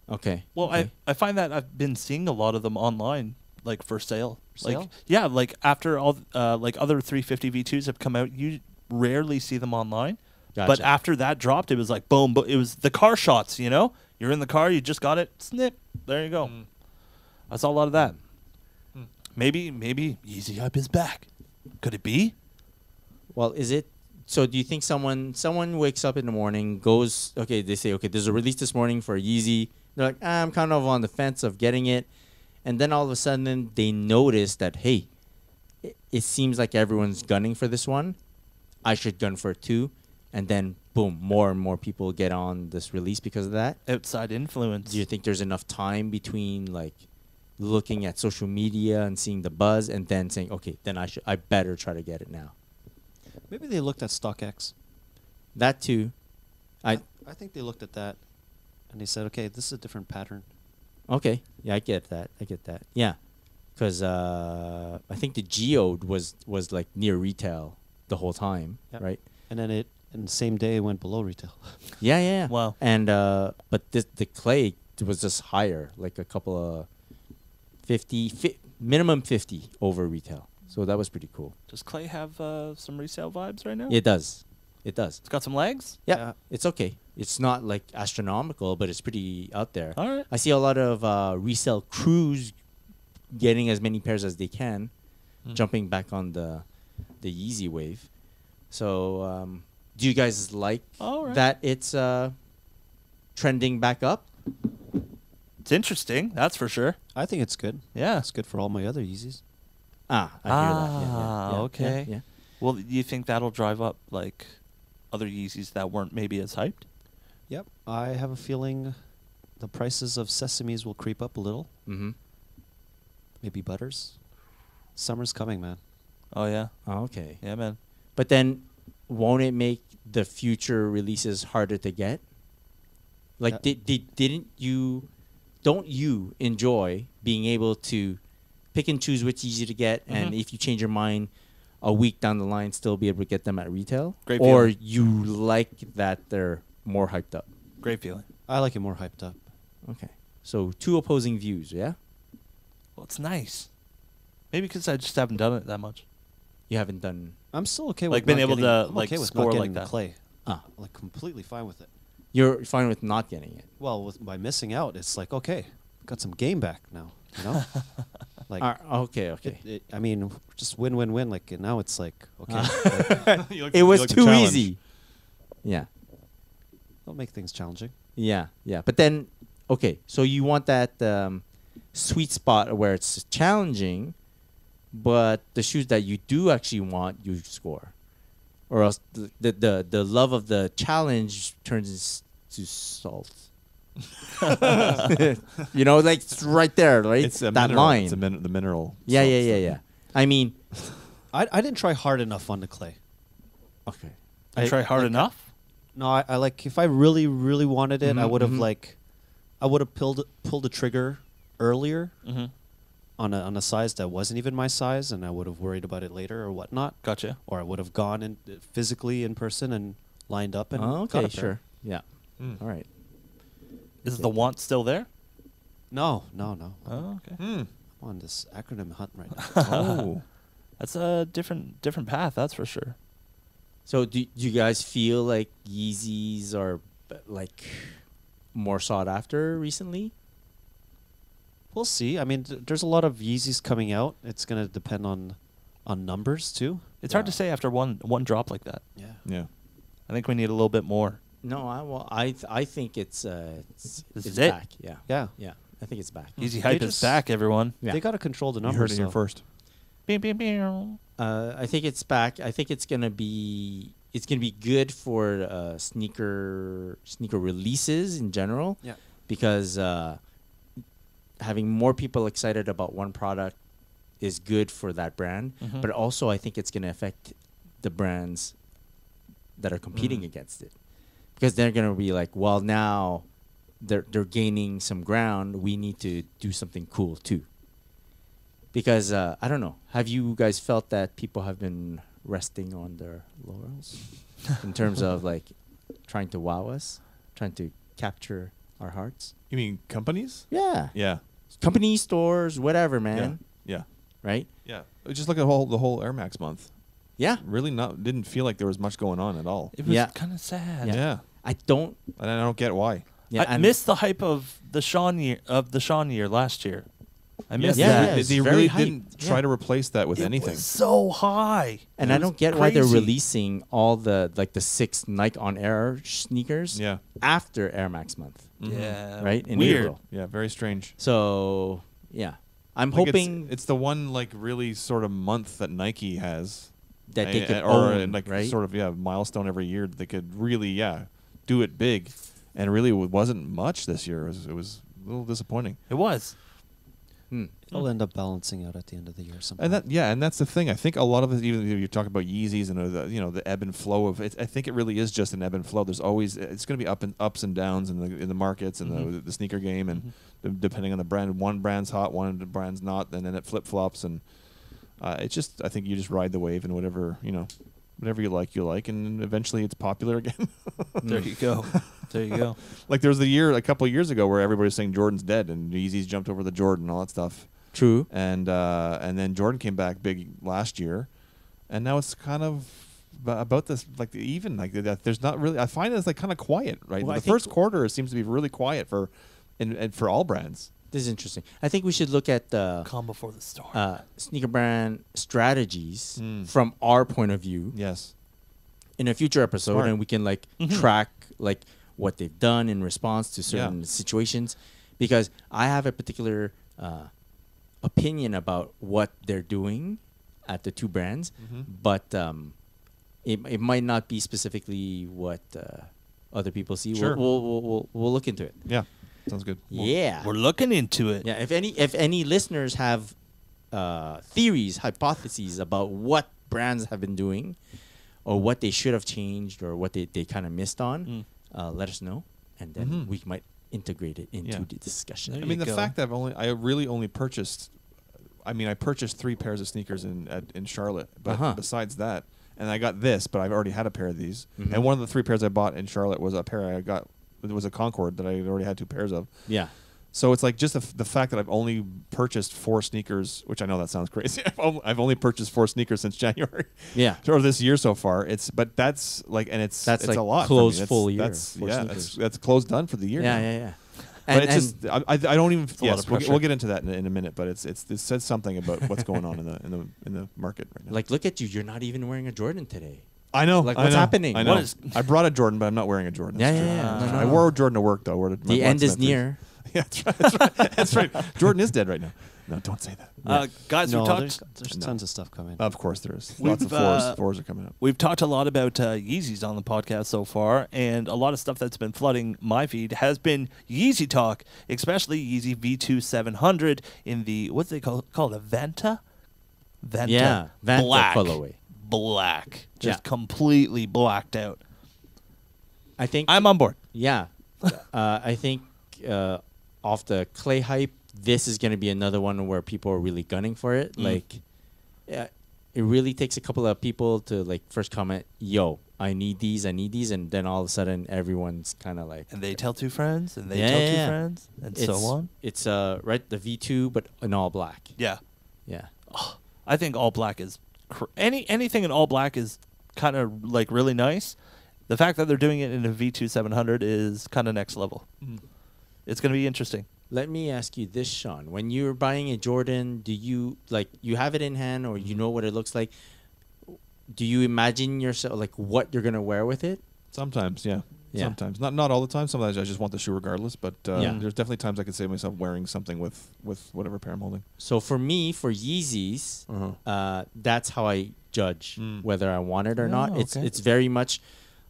Okay. Well, okay. I find that I've been seeing a lot of them online, like for sale. For Like sale? yeah, like after all like other 350 V2s have come out, you rarely see them online. But Gotcha. after that dropped, it was like boom, but it was the car shots, you know? You're in the car, you just got it, snip. There you go. I saw a lot of that. Maybe Yeezy hype is back. Could it be? Well, is it? So do you think someone wakes up in the morning, goes, okay, they say, okay, there's a release this morning for Yeezy. They're like, I'm kind of on the fence of getting it. And then all of a sudden they notice that, hey, it seems like everyone's gunning for this one. I should gun for it too. And then, boom, more and more people get on this release because of that. Outside influence. Do you think there's enough time between, like, looking at social media and seeing the buzz and then saying, okay, then I better try to get it now? Maybe they looked at StockX. That too. I think they looked at that and they said, okay, this is a different pattern. Okay. Yeah, I get that. Yeah. Because I think the Geode was like near retail the whole time, Yep. right? And then in the same day it went below retail. Yeah. Wow. And but the Clay was just higher, like a couple of minimum 50 over retail. So that was pretty cool. Does Clay have some resale vibes right now? It does. It's got some legs? Yeah, Yeah. it's okay. It's not like astronomical, but it's pretty out there. All right. I see a lot of resale crews getting as many pairs as they can, jumping back on the Yeezy wave. So, do you guys like All right. that it's trending back up? It's interesting, that's for sure. I think it's good. Yeah. It's good for all my other Yeezys. I hear that. Yeah, okay. Yeah. Well, do you think that'll drive up like other Yeezys that weren't maybe as hyped? Yep. I have a feeling the prices of sesames will creep up a little. Mm-hmm. Maybe butters. Summer's coming, man. Oh yeah. Oh, okay. Yeah, man. But then, won't it make the future releases harder to get? Like, don't you enjoy being able to pick and choose which Yeezy to get, and if you change your mind a week down the line, still be able to get them at retail? Great or feeling. you like that they're more hyped up? Great feeling. I like it more hyped up. Okay. So two opposing views, yeah? Well, it's nice. Maybe because I just haven't done it that much. You haven't done... I'm still okay Like with being not able getting, to, I'm like, okay with score not like getting that. the clay. Ah. Like completely fine with it. You're fine with not getting it. Well, by missing out, it's like, okay, got some game back now. You know, like Okay. I mean, just win. Like now, it's like okay, It was too easy. Yeah. Don't make things challenging. Yeah. But then, okay, so you want that sweet spot where it's challenging, but the shoes that you do actually want, you score. Or else the love of the challenge turns into salt. You know, like it's right there, right? It's a that mineral. line. It's the mineral. Yeah. I mean, I didn't try hard enough on the clay. okay. I try hard enough. No, I like if I really wanted it, I would have mhm. I would have pulled the trigger earlier Mm-hmm. on a size that wasn't even my size, and I would have worried about it later or whatnot. Gotcha. Or I would have gone in physically in person and lined up and Oh, got okay, a pair. sure. Yeah. Mm. All right. Is the want still there? No. Oh, okay. I'm on this acronym hunt right now. Oh. That's a different path, that's for sure. So do you guys feel like Yeezys are like more sought after recently? We'll see. I mean, there's a lot of Yeezys coming out. It's gonna depend on numbers too. It's hard to say after one drop like that. Yeah. Yeah. I think we need a little bit more. No, I think it's This it's is it? back. Yeah. Yeah. I think it's back. Easy They hype is just- back, everyone. Yeah. They got to control the You numbers. heard it here though. first. Beow, beow, beow. I think it's back. I think it's gonna be good for sneaker releases in general. Yeah. Because having more people excited about one product is good for that brand. Mhm. But also, I think it's gonna affect the brands that are competing against it, because they're gonna be like, well, now they're gaining some ground. We need to do something cool too. Because I don't know. Have you guys felt that people have been resting on their laurels in terms of like trying to wow us, trying to capture our hearts? You mean companies? Yeah. Yeah. Company stores, whatever, man. Yeah. Right? Yeah. Just look at the whole Air Max month. Yeah. Really didn't feel like there was much going on at all. It was Yeah. kind of sad. Yeah. I don't. And I don't get why. Yeah. I and- missed the hype of the Sean year last year. I missed Yeah, that. yeah, it's They very really hyped. didn't try Yeah. to replace that with It anything. was so high. And It I was don't get why they're crazy. releasing all the 6 Nike On Air sneakers Yeah. after Air Max month, Mhm. Yeah. right? In Weird. April. Yeah. Very strange. So yeah, I'm Like, hoping it's the one really sort of month that Nike has that they could or own, like right? sort of milestone every year that they could really do it big, and really it wasn't much this year. It was a little disappointing. It was. Hmm. It'll end up balancing out at the end of the year. Sometime. And that's the thing. I think a lot of it, even if you talk about Yeezys and the ebb and flow of it, I think it really is just an ebb and flow. There's always it's going to be ups and downs in the markets and the sneaker game, and depending on the brand, one brand's hot, one brand's not, and then it flip flops, and it's just I think you just ride the wave and whatever you like, and eventually it's popular again. There you go. There you go. Like there was a couple of years ago where everybody was saying Jordan's dead and Yeezys jumped over the Jordan and all that stuff. True. And then Jordan came back big last year, and now it's kind of about this that. There's not really. I find it's kind of quiet, right? Well, I the think first quarter seems to be really quiet for all brands. This is interesting. I think we should look at the Calm before the storm. sneaker brand strategies Mm. from our point of view Yes. in a future episode, Smart. and we can track what they've done in response to certain situations, because I have a particular opinion about what they're doing at the two brands, but it might not be specifically what other people see. Sure. We'll look into it. Yeah. Sounds good. Yeah. We're looking into it. Yeah, if any listeners have theories, hypotheses about what brands have been doing, or what they should have changed, or what they kind of missed on, let us know, and then we might integrate it into Yeah. the discussion. There I mean, you the go. fact that I really only purchased, I purchased 3 pairs of sneakers in Charlotte, but besides that, and I got this, but I've already had a pair of these, and one of the 3 pairs I bought in Charlotte was a pair I got. It was a Concord that I already had 2 pairs of. Yeah. So it's like just the fact that I've only purchased 4 sneakers, which I know that sounds crazy. I've only purchased 4 sneakers since January. Yeah. Or this year so far. But that's like, and it's That's like a lot. closed for me. full year That's, for yeah, sneakers. that's closed done for the year. Yeah, now. yeah, yeah. But it's just I don't even. a lot Yes, of we'll, pressure. we'll get into that in a minute. But it says something about what's going on in the market right now. like, look at you. You're not even wearing a Jordan today. I know. like, I what's know, happening? I know. What is- I brought a Jordan, but I'm not wearing a Jordan. Yeah, That's yeah, true. yeah. No, I no. wore a Jordan to work though. The end is near. Yeah, that's right. That's right. That's right. Jordan is dead right now. No, don't say that. Guys, No, we talked. there's No. tons of stuff coming. Of course there is. We've, Lots of fours. Fours are coming up. We've talked a lot about Yeezys on the podcast so far, and a lot of stuff that's been flooding my feed has been Yeezy talk, especially Yeezy V2 700 in the, what's they called a Vanta? Vanta. Yeah, Vanta black. colorway. Black. Just Yeah. completely blacked out. I think. I'm on board. Yeah. I think off the clay hype, this is going to be another one where people are really gunning for it. Like, yeah, it really takes a couple of people to like first comment, "Yo, I need these," and then all of a sudden everyone's kind of like, And they tell 2 friends, and they Yeah, tell yeah, 2 yeah. friends, and so on. It's right the V2, but in all black. Yeah. Yeah. I think all black is anything in all black is kind of like really nice. The fact that they're doing it in a V2 700 is kind of next level. It's going to be interesting. Let me ask you this, Sean. When you're buying a Jordan, do you you have it in hand or you know what it looks like? Do you imagine yourself like what you're gonna wear with it? Sometimes, yeah. Yeah. Sometimes, not all the time. Sometimes I just want the shoe regardless. But Yeah. there's definitely times I could see myself wearing something with whatever pair I'm holding. So for me, for Yeezys, that's how I judge whether I want it or not. Oh, okay. It's very much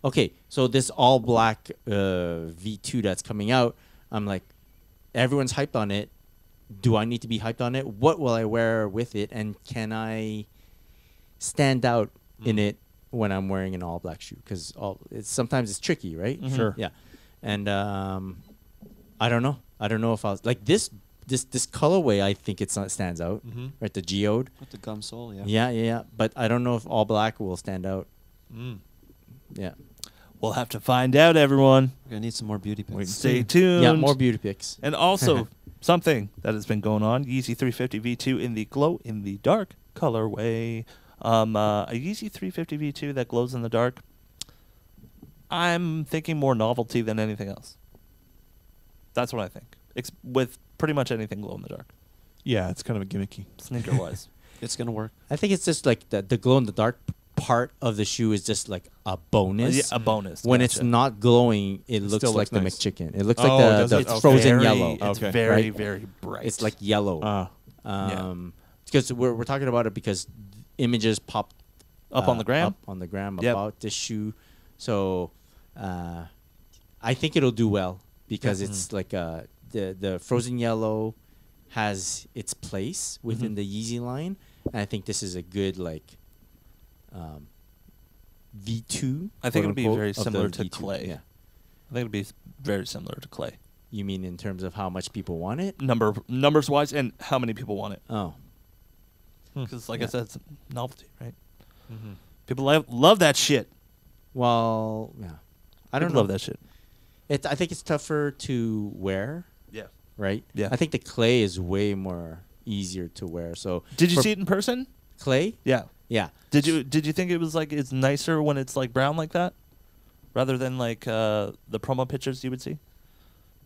okay. So this all black V2 that's coming out, I'm like, everyone's hyped on it. Do I need to be hyped on it? What will I wear with it? And can I stand out in it when I'm wearing an all black shoe? Because sometimes it's tricky, right? Sure. Yeah. And I don't know. I don't know if I'll like this colorway. I think stands out, right? The geode. With the gum sole, yeah. Yeah. But I don't know if all black will stand out. Yeah. We'll have to find out, everyone. We're gonna need some more beauty pics. Stay tuned. Yeah. More beauty pics. And also, something that has been going on, Yeezy 350 V2 in the glow in the dark colorway. A Yeezy 350 V2 that glows in the dark. I'm thinking more novelty than anything else. That's what I think. With pretty much anything glow in the dark, Yeah, it's kind of a gimmicky. sneaker wise. It's gonna work. I think it's just like the glow in the dark part of the shoe is just like a bonus. A bonus. When it's gotcha. not glowing, it looks still like looks the nice. McChicken. It looks Oh, like does the it? Okay. frozen Very- yellow. It's Okay. very, Right? very bright. It's like yellow. Because we're talking about it because images pop Up on the gram? up on the gram Yep. about this shoe. So I think it'll do well because it's like the frozen yellow has its place within the Yeezy line, and I think this is a good like V2. I think it'll be quote-unquote, very of the similar to V2. Clay. Yeah. I think it'll be very similar to Clay. You mean in terms of how much people want it? Numbers wise, and how many people want it. Oh, Because, like I said, it's novelty, right? People love that shit. well, yeah. I don't People know. love that shit. I think it's tougher to wear, Yeah. right? Yeah. I think the clay is way more easier to wear. So Did you for see it in person? clay? Yeah. Yeah. Did you think it was like it's nicer when it's like brown like that, rather than like the promo pictures you would see?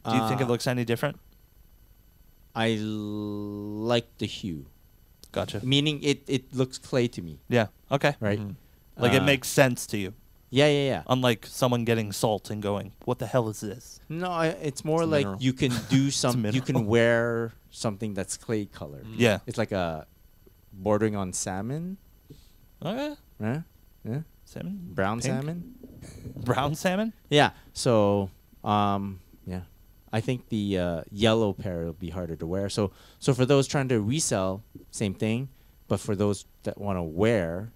Do you think it looks any different? I like the hue, Gotcha. meaning it looks clay to me, Yeah. Okay. right? Like it makes sense to you, Yeah. unlike someone getting salt and going, "What the hell is this?" No, it's more It's a like mineral. you can do some. You can mineral. wear something that's clay colored. Yeah. It's like a bordering on salmon, Okay. right? Yeah, Salmon. brown Pink? salmon. Brown salmon. Yeah. So, yeah, I think the yellow pair will be harder to wear. So for those trying to resell, same thing. But for those that want to wear,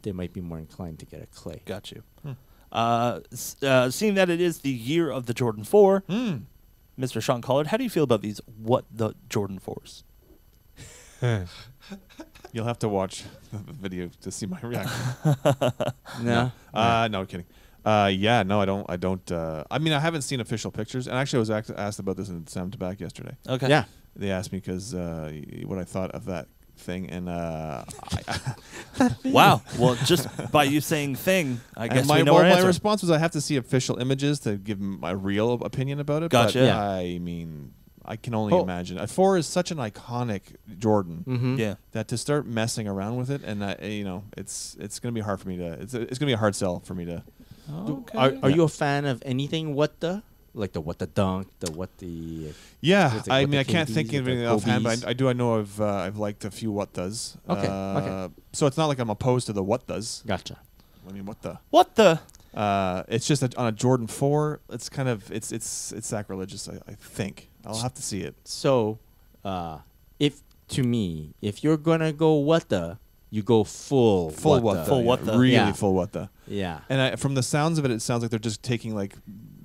they might be more inclined to get a clay. Got you. Seeing that it is the year of the Jordan 4, Hmm. Mr. Sean Collard, how do you feel about these What the Jordan 4s? You'll have to watch the video to see my reaction. No. No, kidding. Yeah, no, I don't. I mean, I haven't seen official pictures, and actually, I was asked about this in Sam Tabak yesterday. Okay. Yeah. They asked me because what I thought of that thing, and Wow. Well, just by you saying thing, I guess we know my our answer. response was I have to see official images to give my real opinion about it. Gotcha. But Yeah. I mean, I can only imagine. 4 is such an iconic Jordan Mm-hmm. Yeah. that to start messing around with it, and it's going to be hard for me to. It's going to be a hard sell for me to. Okay. Are you a fan of anything what the? Like the what the dunk, the what the... Yeah, It's like I what mean, the I can't think KDs, of what the anything offhand, Kobe's. but I know I've liked a few what does. Okay, okay. So it's not like I'm opposed to the what does. Gotcha. I mean, what the? What the? It's just that on a Jordan 4, it's kind of it's sacrilegious. I think I'll have to see it. So, if you're gonna go what the, you go full What the? Full yeah, what the. Really Yeah. full what the. Yeah. And from the sounds of it, it sounds like they're just taking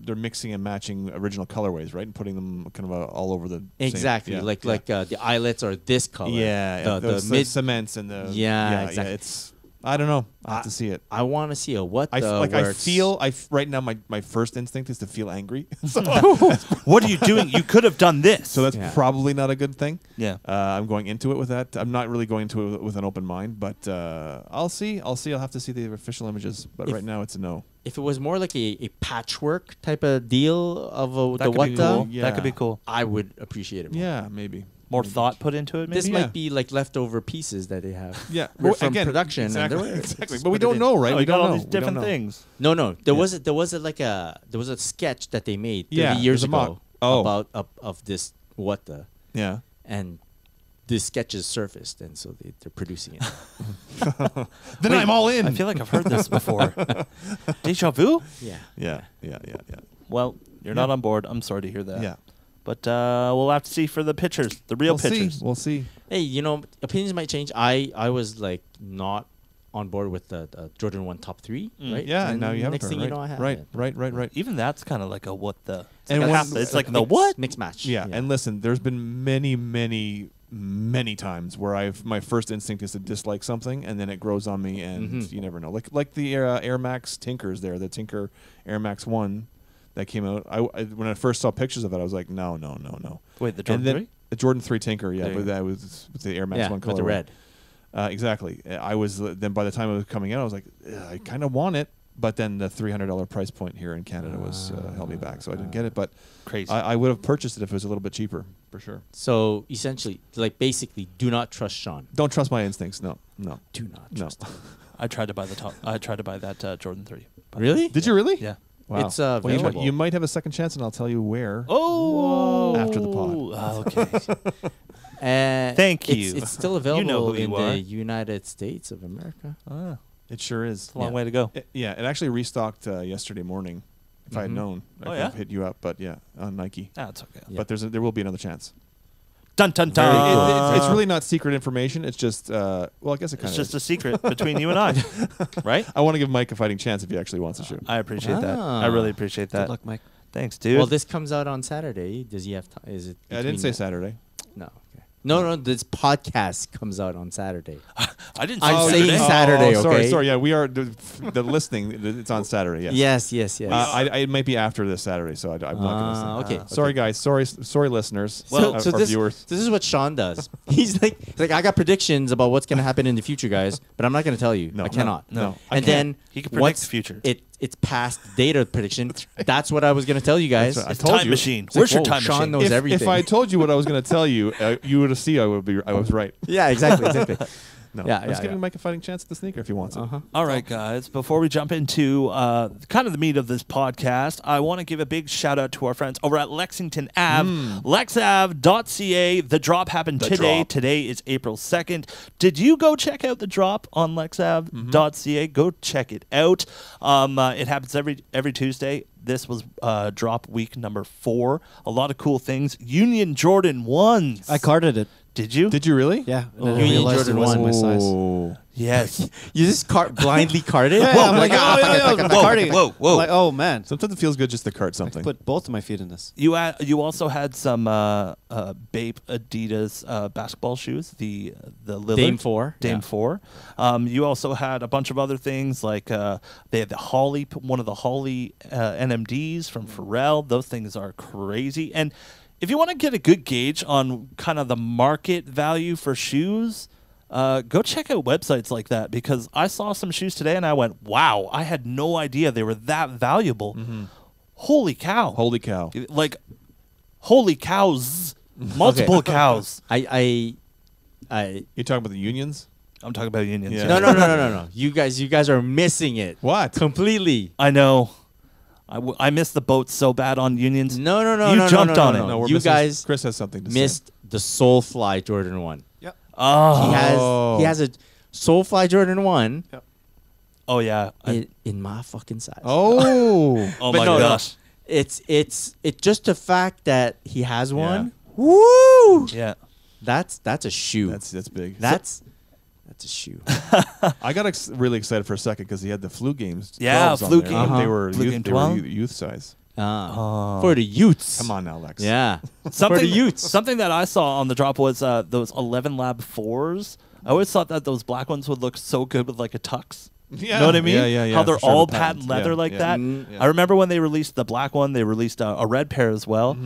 they're mixing and matching original colorways, right, and putting them kind of all over the same- Exactly. yeah, like yeah. the eyelets are this color. Yeah, The mid. cements and the Yeah, exactly. It's I don't know. I have to see it. I want to see a what the. I where it's- feel right now my first instinct is to feel angry. so What are you doing? You could have done this. that's Yeah. probably not a good thing. yeah. I'm going into it with that. I'm not really going into it with an open mind, but I'll see. I'll have to see the official images, but If- right now it's a no. If it was more like a patchwork type of deal of That the could what be the, cool. Yeah. That could be cool. I would appreciate it more. Yeah, maybe. More thought put into it, maybe? This Yeah. might be like leftover pieces that they have. Yeah, We're well, from again, production. Exactly, and exactly. just But we put it don't in. know, right? Oh, we you got don't all know. these We don't different know. things. No. There Yeah. was a sketch that they made 30 Yeah, years there's a mock. ago Oh. about of this what the, Yeah. and this sketch is surfaced, and so they're producing it. Then Wait, I'm all in. I feel like I've heard this before. Deja vu? Yeah. Yeah. Well, you're not on board. I'm sorry to hear that. Yeah. But we'll have to see for the pictures, the real We'll pictures. see. We'll see. Hey, opinions might change. I was like not on board with the Jordan 1 top 3, right? Yeah, and now you have next it. thing right. you know, I have right, it. right. Even that's kind of like a what the. It's And like, when- it's like the Mix- what? mix match. Yeah, and listen, there's been many times where my first instinct is to dislike something, and then it grows on me, and Mhm. you never know. Like the Air Max Tinkers there, the Tinker Air Max 1 that came out. When I first saw pictures of it, I was like, no. Wait, the And Jordan then 3? the Jordan 3 Tinker, yeah, There you but go. that was with the Air Max yeah, 1 color. with the red. Exactly. I was then by the time it was coming out, I was like, I kind of want it, but then the $300 price point here in Canada was held me back, so I didn't get it. But Crazy. I would have purchased it if it was a little bit cheaper, for sure. So essentially, like basically, do not trust Sean. Don't trust my instincts. No. Do not No. trust him. I tried to buy that Jordan 3. But- Really? Did you really? Yeah. Wow. It's Well, available. you might have a second chance, and I'll tell you where. Oh. After the pod. Okay. Thank you. It's still available know who in you are. the United States of America. Ah, It sure is. it's a long Yeah. way to go. It actually restocked yesterday morning. If I had Mhm. known, I Oh, could yeah? have hit you up. But yeah, on Nike. That's okay. Yeah. But there will be another chance. Dun dun Very dun. cool. It's really not secret information. It's just well, I guess it kind It's of. just a secret between you and I, right? I want to give Mike a fighting chance if he actually wants to shoot. I appreciate that. I Ah. really appreciate that. Good luck, Mike. Thanks, dude. Well, this comes out on Saturday. Does he have time? Is it? I didn't between say the- Saturday. No. Okay. No. This podcast comes out on Saturday. I didn't. I'm say saying Saturday. Saturday, Sorry, okay? sorry. Yeah, we are the listening. It's on Saturday. Yes. Yes. It might be after this Saturday, so I'm not going to say. Okay. Sorry, guys. Sorry, listeners. Well, so our this, viewers. this is what Sean does. He's like, I got predictions about what's going to happen in the future, guys, but I'm not going to tell you. No, I cannot. no. I And can't. then He can predict once the future. It's past data prediction. That's what I was going to tell you guys. That's right. I It's told time you. machine. It's Where's like, your whoa, time Sean machine? knows If everything. I told you what I was going to tell you, you would have seen I was right. Yeah, exactly. No, Yeah, I'm just yeah, giving yeah. Mike a fighting chance at the sneaker if he wants it. Uh-huh. All right, guys. Before we jump into kind of the meat of this podcast, I want to give a big shout out to our friends over at Lexington Ave, lexave.ca. The drop happened today. drop. Today is April 2nd. Did you go check out the drop on lexave.ca? Go check it out. It happens every Tuesday. This was drop week number 4. A lot of cool things. Union Jordan 1s. I carded it. Did you? Did you really? Yeah. And then I Union realized Jordan it wasn't my size. Oh. Yes. You just blindly cart it. Yeah, I'm like, oh, yeah, I'm carting. whoa. I'm like, oh man, Sometimes it feels good just to cart I something. put both of my feet in this. You also had some Bape Adidas basketball shoes, the Lillard Dame 4. Dame Yeah. 4. You also had a bunch of other things like they had one of the Holly NMDs from Pharrell. Those things are crazy. And if you want to get a good gauge on kind of the market value for shoes, go check out websites like that, because I saw some shoes today and I went, wow, I had no idea they were that valuable. Holy cow. Holy cow. Like, holy cows. Multiple cows. I You talking about the unions? I'm talking about unions. Yeah. no. You guys are missing it. What? Completely. I know. I missed the boat so bad on unions. No. You jumped on it. No. we're You missing- guys Chris has something to missed the Soulfly Jordan 1. Yep. Oh. He has a Soulfly Jordan 1 Oh, yeah. in my fucking size. say. Oh. Oh, But my no. gosh. It's just the fact that he has one. Woo! Yeah. That's a shoe. That's big. That's a shoe. I got really excited for a second because he had the flu games. Yeah, 12s on flu there, game. but They were Flu youth, game they were 12? youth size. For the youths. Come on now, Lex. Yeah. Something, For the youths. something that I saw on the drop was those 11 Lab 4s. I always thought that those black ones would look so good with like a tux. Yeah. You know what I mean? Yeah. How they're for sure, all the patents. patent leather Yeah, like yeah. that. Yeah. I remember when they released the black one, they released a red pair as well.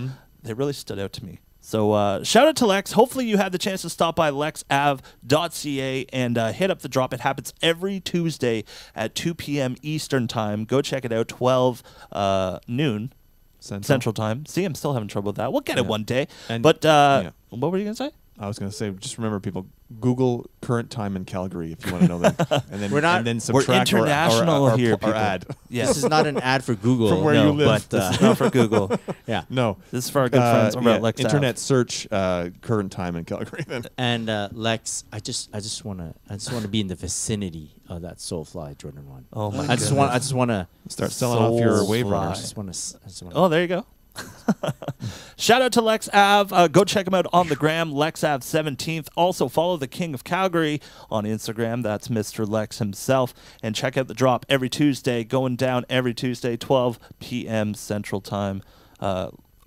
They really stood out to me. So shout out to Lex. Hopefully you had the chance to stop by lexav.ca and hit up the drop. It happens every Tuesday at 2 p.m. Eastern Time. Go check it out, 12 noon Central Time. See, I'm still having trouble with that. We'll get it Yeah. one day. And- But yeah. what were you going to say? I was going to say, just remember, people, Google current time in Calgary if you want to know that. And then, We're not- and then we're subtract international or here, or people. add. Yes. This is not an ad for Google. From where no, you live. But, This is not for Google. yeah. No. This is for our good friends over at Lex Ave. Internet search current time in Calgary. Then. And Lex, I just wanna be in the vicinity of that Soulfly Jordan 1. Oh my I just wanna Start selling off your wave Soulfly. runners. I just wanna Oh, there you go. Shout out to Lex Ave. Go check him out on the gram, Lex Ave 17th. Also follow the King of Calgary on Instagram. That's Mr. Lex himself. And check out the drop every Tuesday, going down every Tuesday, 12 p.m. Central Time.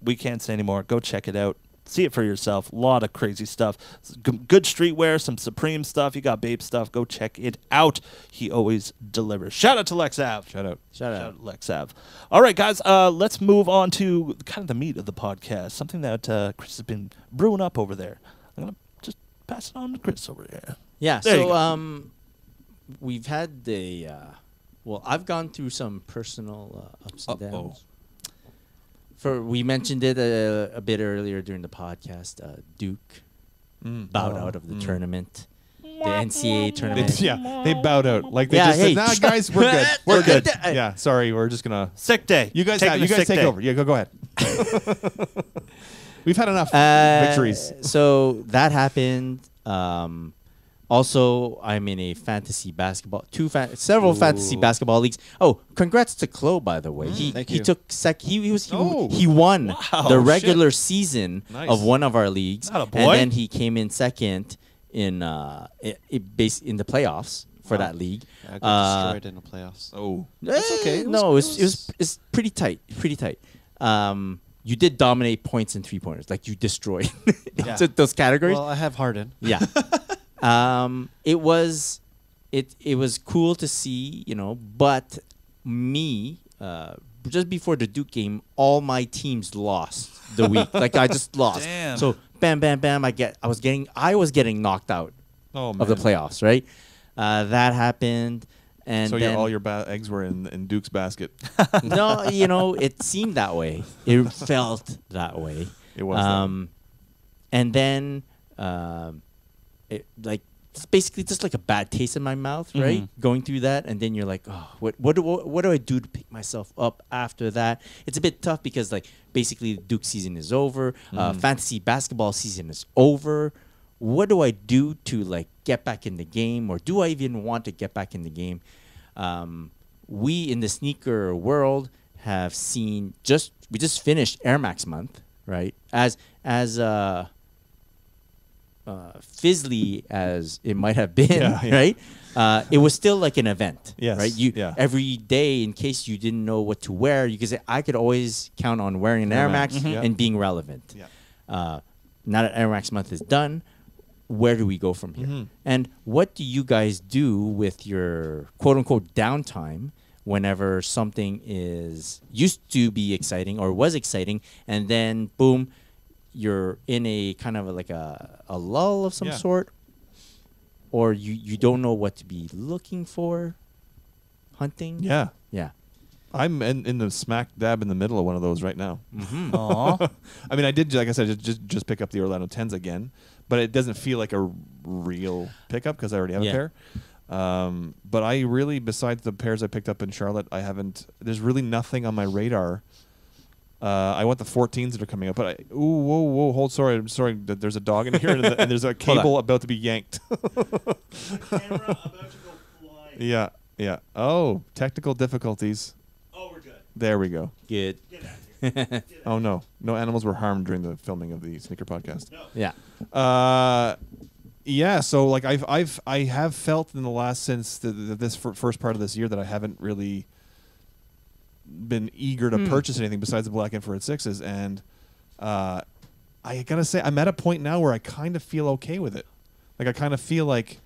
We can't say anymore. Go check it out. See it for yourself. A lot of crazy stuff. Good streetwear, some Supreme stuff. You got Babe stuff. Go check it out. He always delivers. Shout out to Lex Ave. Shout out. shout out. Lex Ave. All right, guys. Let's move on to kind of the meat of the podcast. Something that Chris has been brewing up over there. I'm gonna just pass it on to Chris over there. Yeah. There you So we've had the I've gone through some personal ups and downs. We mentioned it a bit earlier during the podcast. Duke bowed out of the tournament, the NCAA tournament. They bowed out. Like they just hey, said, nah, guys, we're good. We're good. Uh, Yeah, sorry, we're just gonna. Sick day. You guys, Taking a sick take day. over. Yeah, go ahead. We've had enough victories. So that happened. Also, I'm in a fantasy basketball, several fantasy basketball leagues. Oh, congrats to Chloe, by the way. Thank He you. took he won Wow, the regular season Nice. of one of our leagues, Atta boy. and then he came in second in in the playoffs for that league. I got destroyed in the playoffs. Oh, That's okay. No, it's pretty tight. Pretty tight. You did dominate points and 3-pointers, like you destroyed those categories. Well, I have Harden. Yeah. It was cool to see, but me, just before the Duke game, all my teams lost the week. Like I just lost. Damn. So bam, bam, bam. I was getting knocked out oh man. of the playoffs, right? That happened. And So then, all your eggs were in Duke's basket. no, it seemed that way. It felt that way. It was. that way. And then, it's basically just like a bad taste in my mouth, right? Going through that, and then you're like, oh, what do I do to pick myself up after that? It's a bit tough because basically the Duke season is over, fantasy basketball season is over. What do I do to get back in the game, or do I even want to get back in the game? We in the sneaker world have seen we just finished Air Max month, right? As fizzly as it might have been, Yeah, yeah. right? it was still like an event, Yes, right? yeah. Every day, in case you didn't know what to wear, you could say, I could always count on wearing an Air Max Yeah. and being relevant. Yeah. Now that Air Max month is done, where do we go from here? Mm-hmm. And what do you guys do with your quote unquote downtime whenever something is used to be exciting or was exciting, and then boom, you're in a kind of like a lull of some Yeah. sort, or you don't know what to be looking for, hunting? Yeah. Yeah. I'm in the smack dab in the middle of one of those right now. Mm-hmm. Aw. I mean, I did, like I said, just pick up the Orlando 10s again, but it doesn't feel like a real pickup because I already have Yeah. a pair. But I really, besides the pairs I picked up in Charlotte, there's really nothing on my radar. I want the 14s that are coming up, but hold, sorry, I'm sorry, there's a dog in here and there's a cable about to be yanked. Yeah, yeah. Oh, technical difficulties. Oh, we're good. There we go. Good. Oh no, no animals were harmed during the filming of the sneaker podcast. Yeah. Yeah. So like I have felt in the last since this first part of this year that I haven't really been eager to purchase anything besides the Black Infrared 6s, and I gotta say I'm at a point now where I kind of feel okay with it. Like I kind of feel like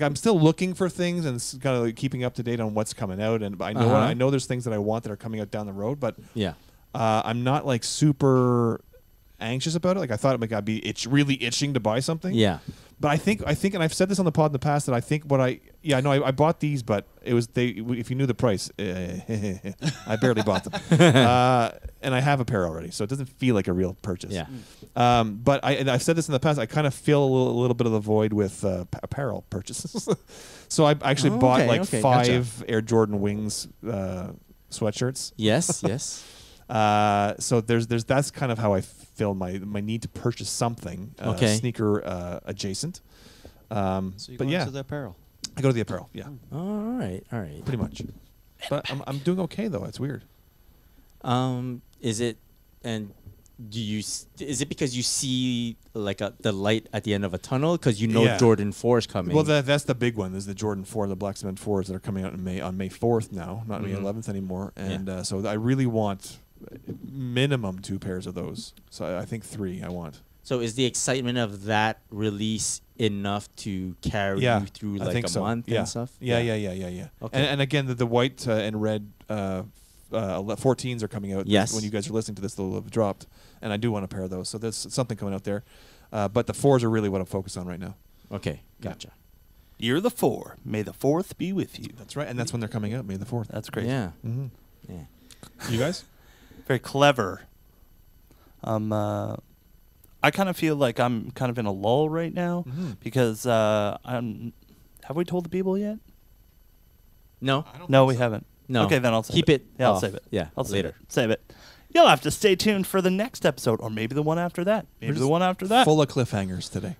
I'm still looking for things and kind of like keeping up to date on what's coming out, and I know there's things that I want that are coming out down the road, but Yeah. I'm not like super anxious about it. Like I thought I'd be really itching to buy something. Yeah. But I think, and I've said this on the pod in the past, that I think I bought these, but it was if you knew the price, I barely bought them, and I have a pair already, so it doesn't feel like a real purchase. Yeah. But I've said this in the past. I kind of feel a little bit of the void with apparel purchases. So I actually bought like 5 gotcha. Air Jordan Wings sweatshirts. Yes. Yes. So there's that's kind of how I feel my need to purchase something sneaker adjacent. So you but go yeah, into the apparel. I go to the apparel. Yeah, All right. All right. pretty much. But I'm doing okay though. It's weird. Is it, and do you? Is it because you see like the light at the end of a tunnel because you know Yeah. Jordan 4 is coming? Well, that's the big one. Is the Jordan 4, the Black Cement 4s that are coming out on May 4th now, not May 11th anymore. And so I really want minimum 2 pairs of those. So I think 3 I want. So is the excitement of that release enough to carry Yeah, you through I like think a so. month Yeah. and stuff? Yeah. Okay. And again, the white and red 14s are coming out. Yes. When you guys are listening to this, they'll have dropped. And I do want a pair of those. So there's something coming out there. But the 4s are really what I'm focused on right now. Okay. Gotcha. You're the 4. May the 4th be with you. That's right. And that's when they're coming out, May the 4th. That's great. Yeah. Mm-hmm. Yeah. You guys? Very clever. I kind of feel like I'm kind of in a lull right now because have we told the people yet? No. No, we haven't. No. Okay, then I'll save Keep it. it. Yeah, I'll off. save it. Yeah. I'll save later. it. Save it. You'll have to stay tuned for the next episode, or maybe the one after that. Maybe the one after that. Full of cliffhangers today.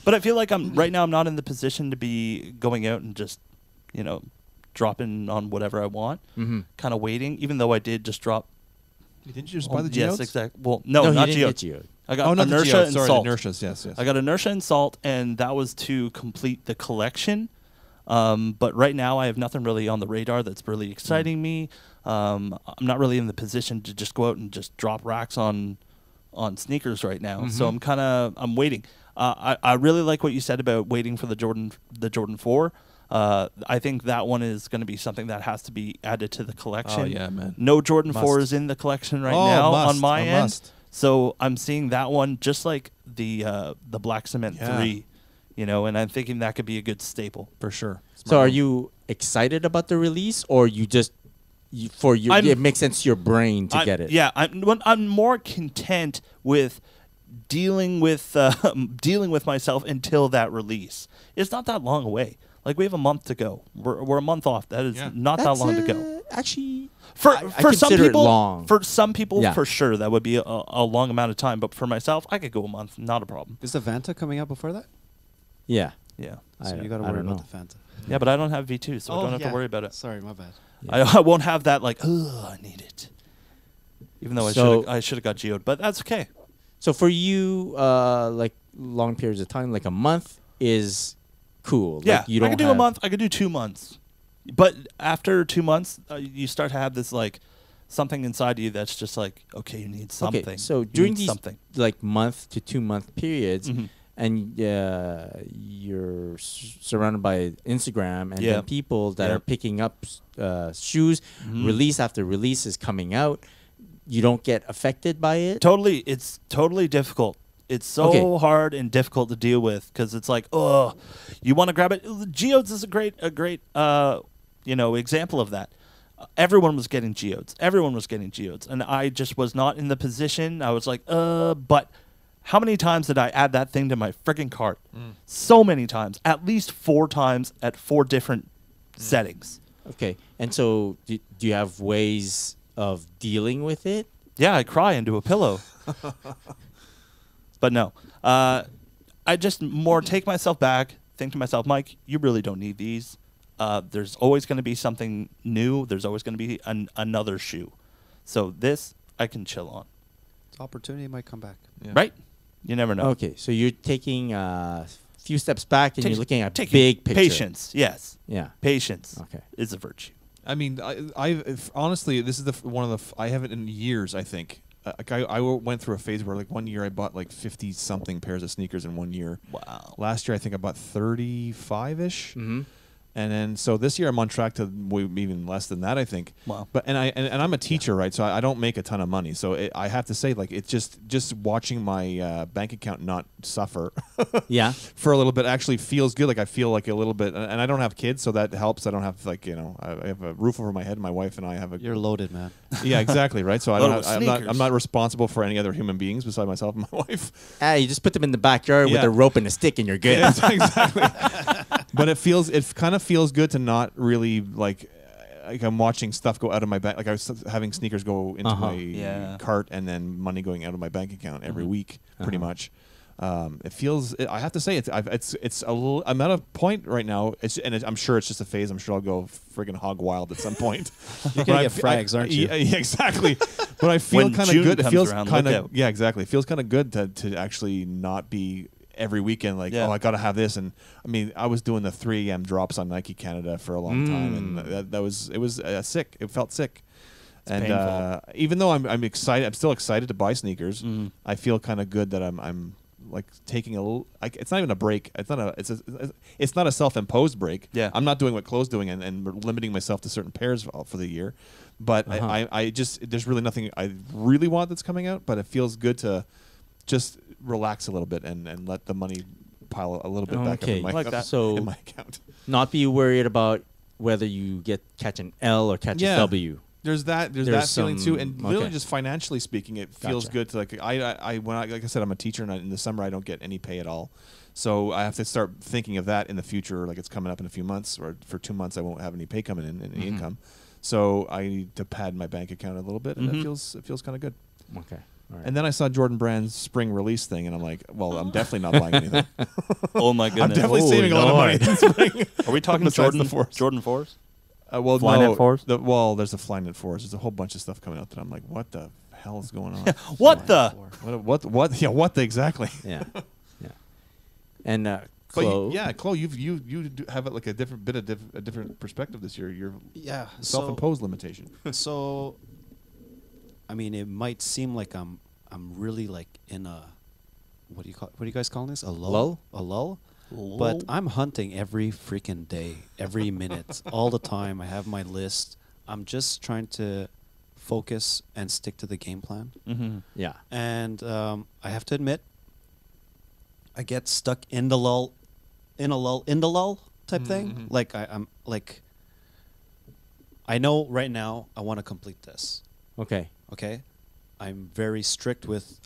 But I feel like right now I'm not in the position to be going out and just, dropping on whatever I want. Mm-hmm. Kind of waiting, even though I did just drop. Didn't you just buy the Geodes? Yes, exactly. Well, no, he not didn't Geode. get Geode. I got not the Inertia Geodes. and Sorry, Salt. the Inertias. Yes. I got Inertia and Salt, and that was to complete the collection. But right now, I have nothing really on the radar that's really exciting me. I'm not really in the position to just go out and just drop racks on sneakers right now. So I'm waiting. I really like what you said about waiting for the Jordan 4. I think that one is going to be something that has to be added to the collection. Oh, yeah, man. No Jordan Must. 4 is in the collection right Oh, now must. on my A end. must. So I'm seeing that one just like the Black Cement Yeah. 3, and I'm thinking that could be a good staple. For sure. So are you excited about the release, or you just it makes sense to your brain to get it? Yeah, I'm more content with dealing with myself until that release. It's not that long away. Like we have a month to go. We're a month off. That is not that long to go. Actually, For I some consider it people, long. for some people, Yeah. for sure, that would be a long amount of time. But for myself, I could go a month, not a problem. Is the Vanta coming out before that? yeah. Yeah, So you got to I worry don't about know. the Fanta. yeah, but I don't have V2, so I don't have to worry about it. Sorry, my bad. I won't have that like, I need it. Even though So- I should have got Geode, but that's okay. So for you, like long periods of time, like a month is cool. Yeah, Like, you I don't could do a have- month. I could do 2 months. But after 2 months, you start to have this like something inside you that's just like, okay, you need something. Okay, so You during need these something. like month to 2 month periods, Mhm. and you're surrounded by Instagram and Yeah. then people that Yeah. are picking up shoes, Mhm. release after release is coming out. You don't get affected by it. Totally, it's totally difficult. It's so Okay. hard and difficult to deal with because it's like, oh, you want to grab it. Geodes is a great, example of that. Everyone was getting geodes. Everyone was getting geodes, and I just was not in the position. I was like, but how many times did I add that thing to my freaking cart? So many times, at least 4 times at 4 different settings. Okay, and so do you have ways of dealing with it? Yeah, I cry into a pillow. But no, I just more take myself back, think to myself, Mike, you really don't need these. There's always going to be something new. There's always going to be another shoe. So this I can chill on. Opportunity might come back. Yeah. Right? You never know. Okay, so you're taking a few steps back and Take- you're looking at taking big picture. Patience, yes. Yeah. Patience Okay. is a virtue. I mean, honestly, this is one of the I haven't in years. I think I went through a phase where like one year I bought like 50 something pairs of sneakers in 1 year. Wow. Last year I think I bought 35ish. Mm-hmm. And then, so this year I'm on track to even less than that, I think. Wow. But and I'm a teacher, right? So I don't make a ton of money. So I have to say, like, it's just watching my bank account not suffer Yeah. for a little bit actually feels good. Like I feel like a little bit, and I don't have kids, so that helps. I don't have I have a roof over my head. My wife and I have a. You're loaded, man. Yeah, exactly, right. So I Loaded don't. with I'm sneakers. not responsible for any other human beings beside myself and my wife. You just put them in the backyard with Yeah. a rope and a stick and you're good. Yeah, exactly. But it kind of feels good to not really like I'm watching stuff go out of my bank. Like I was having sneakers go into my Yeah. cart and then money going out of my bank account every week, pretty much. It feels. I have to say, it's a little. I'm at a point right now. I'm sure it's just a phase. I'm sure I'll go friggin' hog wild at some point. You're But gonna I get f- frags, aren't you? Yeah, exactly. But I feel When kind of June good. It comes feels around, kind look of. out. Yeah, exactly. It feels kind of good to actually not be every weekend like, Yeah. oh, I gotta have this. And I mean, I was doing the 3 a.m. drops on Nike Canada for a long time, and it was sick. It felt sick. And painful. even though I'm excited, I'm still excited to buy sneakers. Mhm. I feel kind of good that I'm like taking a little. It's not even a break. It's not a self-imposed break. Yeah. I'm not doing what Chloe's doing and limiting myself to certain pairs for the year. But I just there's really nothing I really want that's coming out. But it feels good to just relax a little bit and let the money pile a little bit back up Okay. in my, Like that. So in my account. not be worried about whether you catch an L or catch Yeah. a W. There's that There's feeling too, some- and literally okay. just financially speaking, it feels Gotcha. good to like like I said, I'm a teacher, and in the summer I don't get any pay at all, so I have to start thinking of that in the future. Like it's coming up in a few months, or for 2 months I won't have any pay coming in, any income, so I need to pad my bank account a little bit, and it feels kind of good. Okay. All right. And then I saw Jordan Brand's spring release thing, and I'm like, well, I'm definitely not buying anything. Oh my goodness. I'm definitely saving a lot of money this spring. Are we talking Besides Jordan the fours. Jordan 4s? Well, Flyknit no. fours? There's the Flyknit 4s. There's a whole bunch of stuff coming out that I'm like, what the hell is going on? What the? What? Yeah, what the exactly? Yeah. Yeah. And But Chloe. Chloe, you do have it like a different perspective this year. Your Yeah. self-imposed limitation. So, I mean, it might seem like I'm really like in a what do you guys call this? A lull? A lull? But I'm hunting every freaking day, every minute, all the time. I have my list. I'm just trying to focus and stick to the game plan. Mm-hmm. Yeah. And I have to admit, I get stuck in the lull type thing. Like I'm like, I know right now I want to complete this. Okay. Okay, I'm very strict with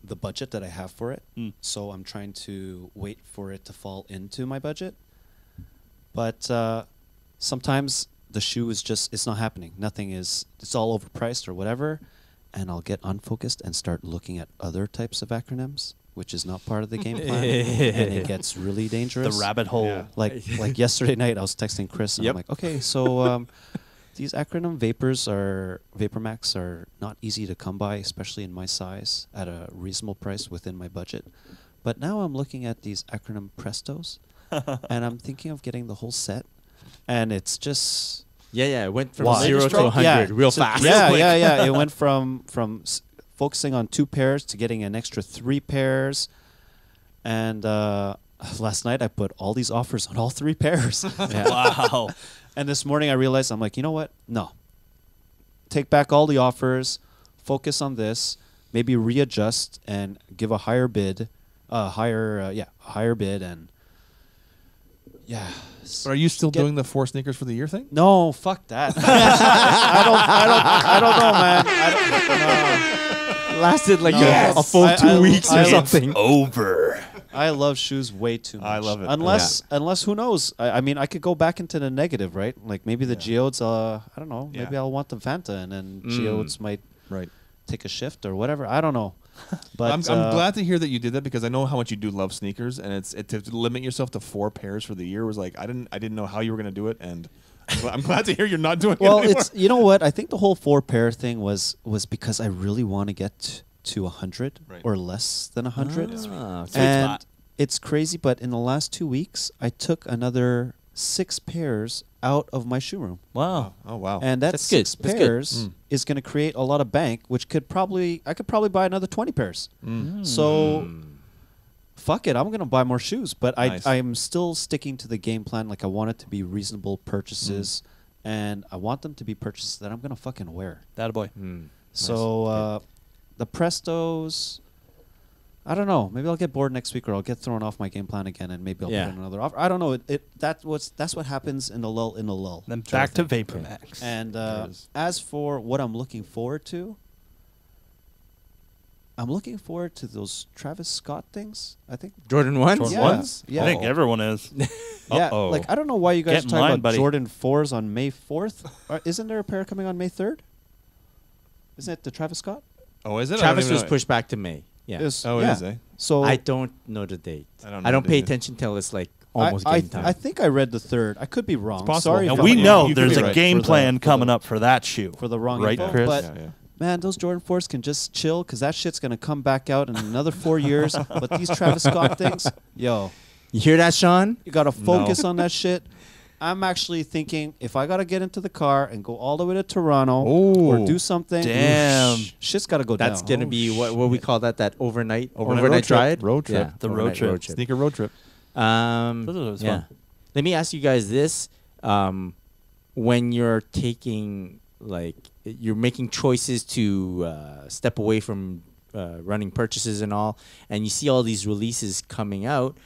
the budget that I have for it. Mm. So I'm trying to wait for it to fall into my budget. But sometimes the shoe is just, it's not happening. It's all overpriced or whatever. And I'll get unfocused and start looking at other types of acronyms, which is not part of the game plan. And it gets really The dangerous. rabbit hole. Yeah. Like yesterday night, I was texting Chris, and Yep. I'm like, okay, so these acronym VaporMax are not easy to come by, especially in my size, at a reasonable price within my budget. But now I'm looking at these acronym Prestos. and I'm thinking of getting the whole set, and it's just Yeah, it went from Wow. 0 to 100 real So- fast. Yeah. It went from focusing on 2 pairs to getting an extra 3 pairs, and last night I put all these offers on all 3 pairs. Wow. And this morning I realized, I'm like, you know what? No. Take back all the offers, focus on this, maybe readjust and give a higher bid, higher bid, and yeah. But are you still Get- doing the 4 sneakers for the year thing? No, fuck that. I don't know, man. I don't, Lasted like No. a full I- 2 I- weeks I- or something. Over. I love shoes way too much. I love it. Unless who knows? I mean, I could go back into the negative, right? Like maybe the geodes. I don't know. Maybe Yeah. I'll want the Fanta, and then geodes might Right. take a shift or whatever. I don't know. But I'm glad to hear that you did that because I know how much you do love sneakers, and to limit yourself to 4 pairs for the year was like I didn't know how you were going to do it, and I'm glad to hear you're not doing Well, it anymore. it's you know what? I think the whole 4 pair thing was because I really want to get to 100 Right. or less than 100. Ah, Sweet And spot. it's crazy, but in the last 2 weeks, I took another 6 pairs out of my shoe room. Wow. Oh wow. And that That's good. 6 That's good. pairs is going to create a lot of bank, which I could probably buy another 20 pairs. So fuck it, I'm going to buy more shoes, but Nice. I'm still sticking to the game plan. Like I want it to be reasonable purchases, and I want them to be purchases that I'm going to fucking wear. That a boy. So the Prestos, I don't know. Maybe I'll get bored next week, or I'll get thrown off my game plan again, and maybe I'll Yeah. put in another offer. I don't know. That's what happens in the lull. Then back to VaporMax. And There it is. as for what I'm looking forward to, I'm looking forward to those Travis Scott things. I think. Jordan 1s? Jordan Yeah. ones? Yeah. I think everyone is. Yeah, Uh-oh. like I don't know why you guys Get in talk line, about buddy. Jordan 4s on May 4th. Isn't there a pair coming on May 3rd? Isn't it the Travis Scott? Oh, is it? I don't Travis even was know. pushed back to May. Yeah. Oh, yeah. it is, eh? So I don't know the date. I don't I know don't the pay date. attention till it's like almost I game time. I think I read the 3rd. I could be wrong. possible. Sorry, And if And we I'm- know you could there's be a right. game For the- plan for the- coming up for that shoe. for the wrong Right, info, Chris? but Yeah. man, those Jordan 4s can just chill because that shit's gonna come back out in another 4 years. But these Travis Scott things, yo, You hear that, Sean? you gotta focus on that shit. I'm actually thinking if I gotta get into the car and go all the way to Toronto or Ooh. do something, Damn. shit's gotta go That's down. gonna be what we call that overnight Overnight road trip. ride? Road trip. Yeah, The road overnight trip. Sneaker road trip. Those are always yeah. fun. Let me ask you guys this: when you're taking you're making choices to step away from running purchases and all, and you see all these releases coming out,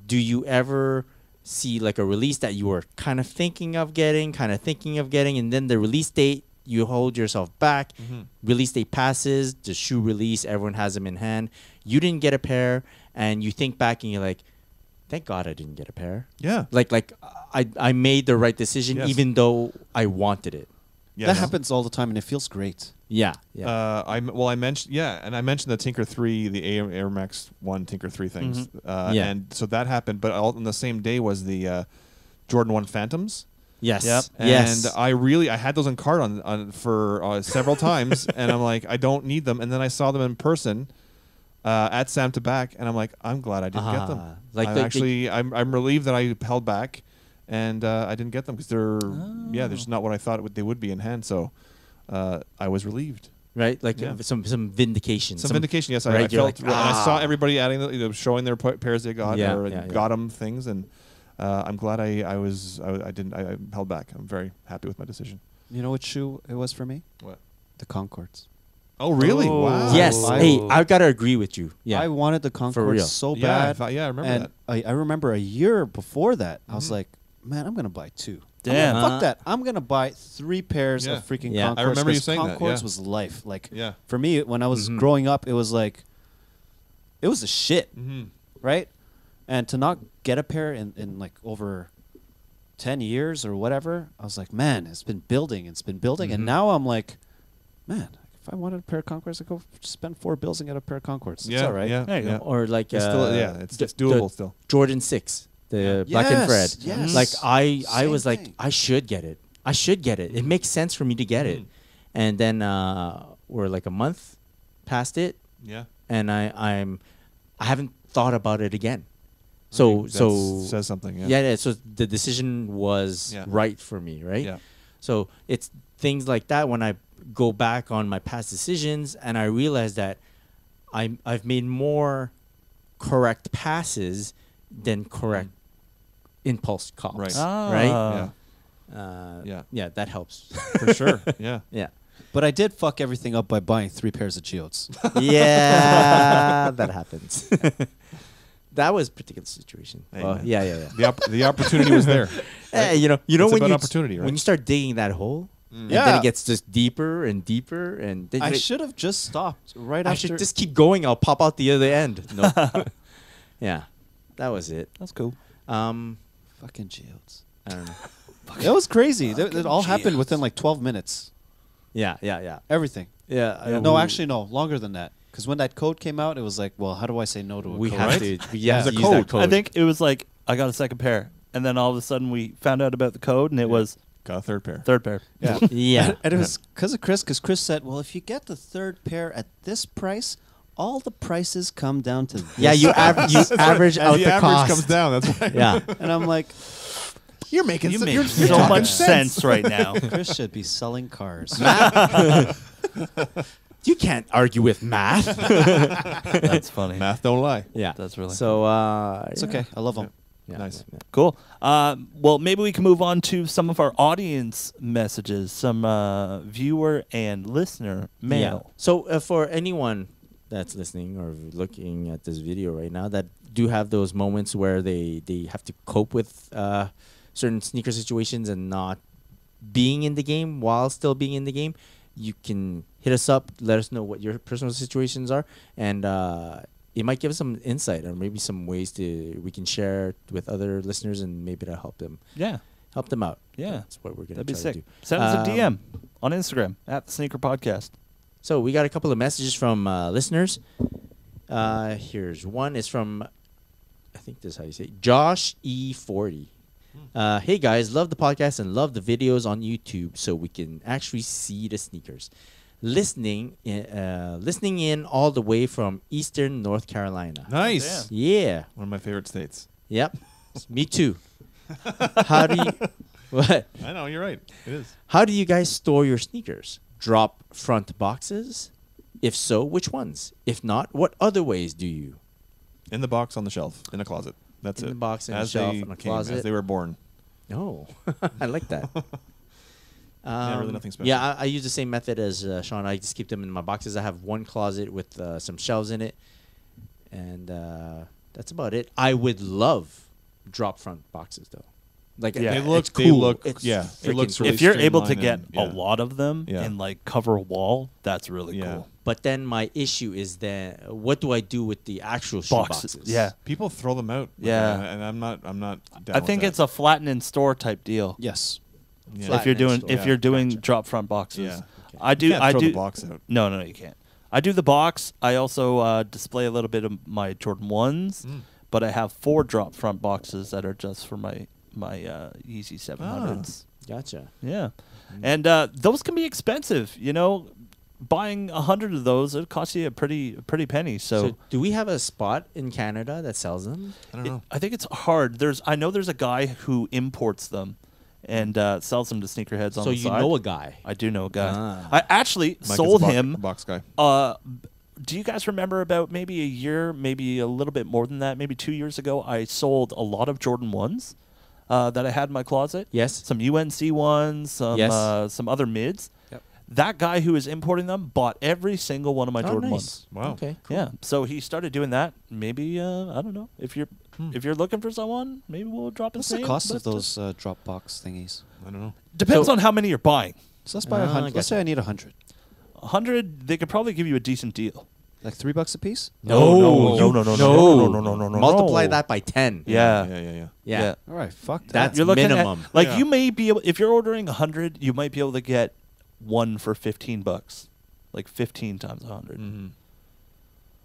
do you ever see like a release that you were kind of thinking of getting, and then the release date you hold yourself back, release date passes, the shoe release, everyone has them in hand, you didn't get a pair, and you think back and you're like, thank God I didn't get a pair. Yeah. Like I made the right decision Yes. even though I wanted it. Yeah. that no. happens all the time, and it feels great. Yeah. I mentioned and I mentioned the Tinker 3, the Air Max 1 Tinker 3 things. Yeah. And so that happened, but all on the same day was the Jordan 1 Phantoms. Yes. Yep. Yes. And I had those on card on for several times, and I'm like, I don't need them. And then I saw them in person at Sam Tabac, and I'm like, I'm glad I didn't get them. Like I'm relieved that I held back, and I didn't get them because they're they're just not what I thought they would be in hand. So I was relieved. right? Like Yeah. some vindication. Some vindication, yes. I right, you're felt, like, and I saw everybody adding, showing their pairs they got Yeah, or yeah, yeah. got them things, and I'm glad I held back. I'm very happy with my decision. You know what shoe it was for me? What? The Concords. Oh, really? Oh. Wow. Yes. I- Hey, I've got to agree with you. Yeah. I wanted the Concords real. so Yeah, I bad. thought- I remember and that. I remember a year before that, I was Mhm. like, man, I'm gonna buy 2. Damn. Fuck that. I'm gonna buy 3 pairs Yeah. of freaking Yeah. I Concords. remember you 'cause saying that, Concords yeah. was life. Like Yeah. for me, when I was Mhm. growing up, it was like, it was the shit, Mm-hmm. right? And to not get a pair in like over 10 years or whatever, I was like, man, it's been building. Mhm. And now I'm like, man, if I wanted a pair of Concords, I'd go spend $4 and get a pair of Concords. Yeah. It's all right. Yeah. There you yeah. go. or like It's still, yeah. It's doable still. Jordan 6, the black and red. Yes. Like I Same was like, thing. I should get it. It makes sense for me to get it. Mhm. And then we're like a month past it, Yeah. and I haven't thought about it again. So That says something. Yeah. yeah. So the decision was Yeah. right for me, right? Yeah. So it's things like that when I go back on my past decisions and I realize that I've made more correct passes than correct impulse calls. Right. Right. Yeah. Yeah, that helps. For sure. Yeah. Yeah. But I did fuck everything up by buying 3 pairs of geodes. Yeah, that happens. That was a particular situation. Hey, Well, man. yeah. The opportunity was there. Hey, you know It's when about you opportunity, right? when you start digging that hole, and then Yeah. it gets just deeper and deeper, and then I should have just stopped right I after. should just keep going. I'll pop out the other end. No. Yeah, that was it. That's cool. fucking geodes. I don't know. It was crazy. It all happened within like 12 minutes. Yeah. Everything. Yeah. No, actually, no. Longer than that. Because when that code came out, it was like, well, how do I say no to a We code? have right? to. We Yeah. have to There's a use that code. code. I think it was like I got a second pair, and then all of a sudden we found out about the code, and it was Got a third pair. third pair. Yeah. Yeah. And it was because of Chris, because Chris said, well, if you get the third pair at this price, all the prices come down to this. Yeah, you average And out the the average cost. comes down. That's why. Yeah. And I'm like, You're making You so, make you're so talking much sense right now. Chris should be selling cars. You can't argue with math. That's funny. Math don't lie. Yeah. That's really So It's okay. I love them. Yeah, Nice. yeah. Cool. Well, maybe we can move on to some of our audience messages, some viewer and listener mail. Yeah. So for anyone that's listening or looking at this video right now that do have those moments where they have to cope with certain sneaker situations and not being in the game while still being in the game, you can hit us up, let us know what your personal situations are, and it might give us some insight or maybe some ways we can share with other listeners, and maybe that'll help them out. Yeah. That's what we're gonna That'd be try to sick. do. Send us a DM on Instagram at the Sneaker Podcast. So we got a couple of messages from listeners. Here's one. It's from, I think this is how you say it, Josh E40. Hey guys, love the podcast and love the videos on YouTube so we can actually see the sneakers. Listening in all the way from Eastern North Carolina. Nice. Yeah. One of my favorite states. Yep. Me too. How do you what? I know, you're right. It is. How do you guys store your sneakers? Drop front boxes? If so, which ones? If not, what other ways do you? In the box on the shelf, in a closet. That's In it. the box, in a As shelf, they in a came, closet. As they were born. Oh, I like that. Yeah, really nothing special. Yeah, I use the same method as Sean. I just keep them in my boxes. I have one closet with some shelves in it, and that's about it. I would love drop front boxes though. Like Yeah. They it's look, cool. It's yeah, it looks freaking really If you're able to streamlined get and- a lot of them Yeah. and like cover a wall, that's really Yeah. cool. But then my issue is that what do I do with the actual shoe Boxes. boxes? Yeah. People throw them out. Yeah. and I'm not down I with think that. it's a flatten in store type deal. Yes. Yeah. Flat- If you're Flatten in doing store. if Yeah. you're doing Gotcha. drop front boxes. Yeah. I You do can't I throw do the box out. No, you can't. I do the box. I also display a little bit of my Jordan 1s, but I have 4 drop front boxes that are just for my Yeezy 700s. Gotcha. Yeah. And those can be expensive, you know. Buying 100 of those, it costs you a pretty penny. So do we have a spot in Canada that sells them? I don't know. I think it's hard. I know there's a guy who imports them and sells them to sneakerheads on So the you side. know a guy. I do know a guy. Ah. I actually Mike is a sold box- him. box guy. Do you guys remember about maybe a year, maybe a little bit more than that, maybe 2 years ago, I sold a lot of Jordan 1s that I had in my closet. Yes. Some UNC ones, some other mids. Yep. That guy who was importing them bought every single one of my Oh, Jordan nice. 1s. Wow. Okay. Cool. Yeah, so he started doing that. Maybe I don't know if you're looking for someone, maybe we'll drop his What's the name, cost of but, those drop box thingies? I don't know. Depends So- on how many you're buying. So let's buy Ah, 100. Let's gotcha. say I need 100. 100, they could probably give you a decent deal. Like $3 a piece? No. Multiply that by 10. Yeah. Yeah. Yeah. All right, fuck that. That's You're looking minimum. at, like Yeah. you may be able, if you're ordering 100, you might be able to get one for $15, like 15 times 100. Mm-hmm.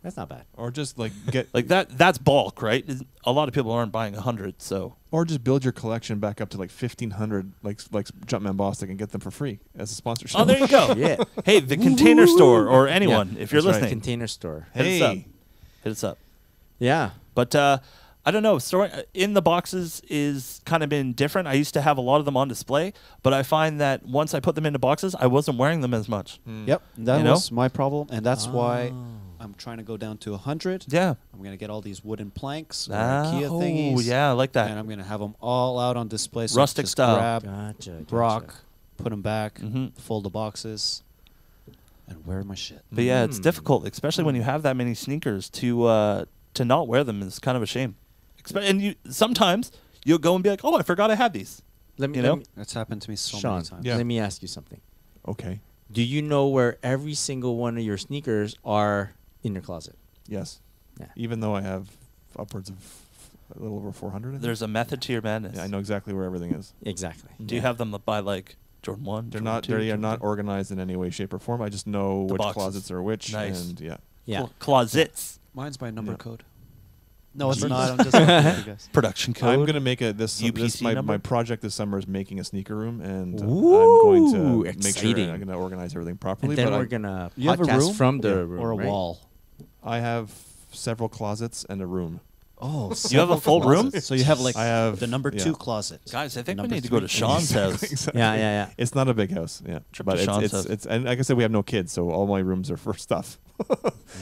That's not bad. Or just like get Like that's bulk, right? A lot of people aren't buying 100, so or just build your collection back up to like 1,500, like Jumpman Bostic, and get them for free as a sponsorship. oh, there you go. Yeah. Hey, the Container Store or anyone, if you're That's right. listening, Container store. hit us up. Hey. Hit us up. Yeah. But I don't know. Storing in the boxes is kind of been different. I used to have a lot of them on display, but I find that once I put them into boxes, I wasn't wearing them as much. Yep, that You know? was my problem, and that's why I'm trying to go down to 100. Yeah. I'm gonna get all these wooden planks, or Ah, IKEA oh, thingies. yeah, I like that. And I'm gonna have them all out on display. So I Rustic just style. Grab, Gotcha. rock, put them back, Mhm. fold the boxes, and wear my shit. But yeah, it's difficult, especially when you have that many sneakers to not wear them is kind of a shame. And you sometimes you'll go and be like, "Oh, I forgot I had these." Let me, You let know? me- That's happened to me so Sean, many times. Yeah. let me ask you something. Okay. Do you know where every single one of your sneakers are in your closet? Yes. Yeah. Even though I have upwards of a little over 400. I think. There's a method to your madness. Yeah, I know exactly where everything is. Exactly. Do you have them by like Jordan 1? They're Jordan not. 2, They are Jordan not 3? organized in any way, shape, or form. I just know The which boxes. closets are which. Nice. And yeah. Yeah. Closets. Mine's by number Yeah. code. No, it's Numbers? not. I'm just looking at you guys. Production code. I'm gonna make this UPC my number? project this summer is making a sneaker room, and I'm Ooh, going to make sure exciting. I'm gonna organize everything properly. And then but we're gonna You have a podcast room? from the Yeah. room, Or a right? wall. I have several closets and a room. Oh, You have a full room? So you have like I have- the number yeah. 2 closet. Guys, I think we Number need to go to 3 Sean's house. Exactly. Yeah, yeah, yeah. It's not a big house, yeah. Trip but to it's, Sean's it's, house. it's and like I said, we have no kids, so all my rooms are for stuff.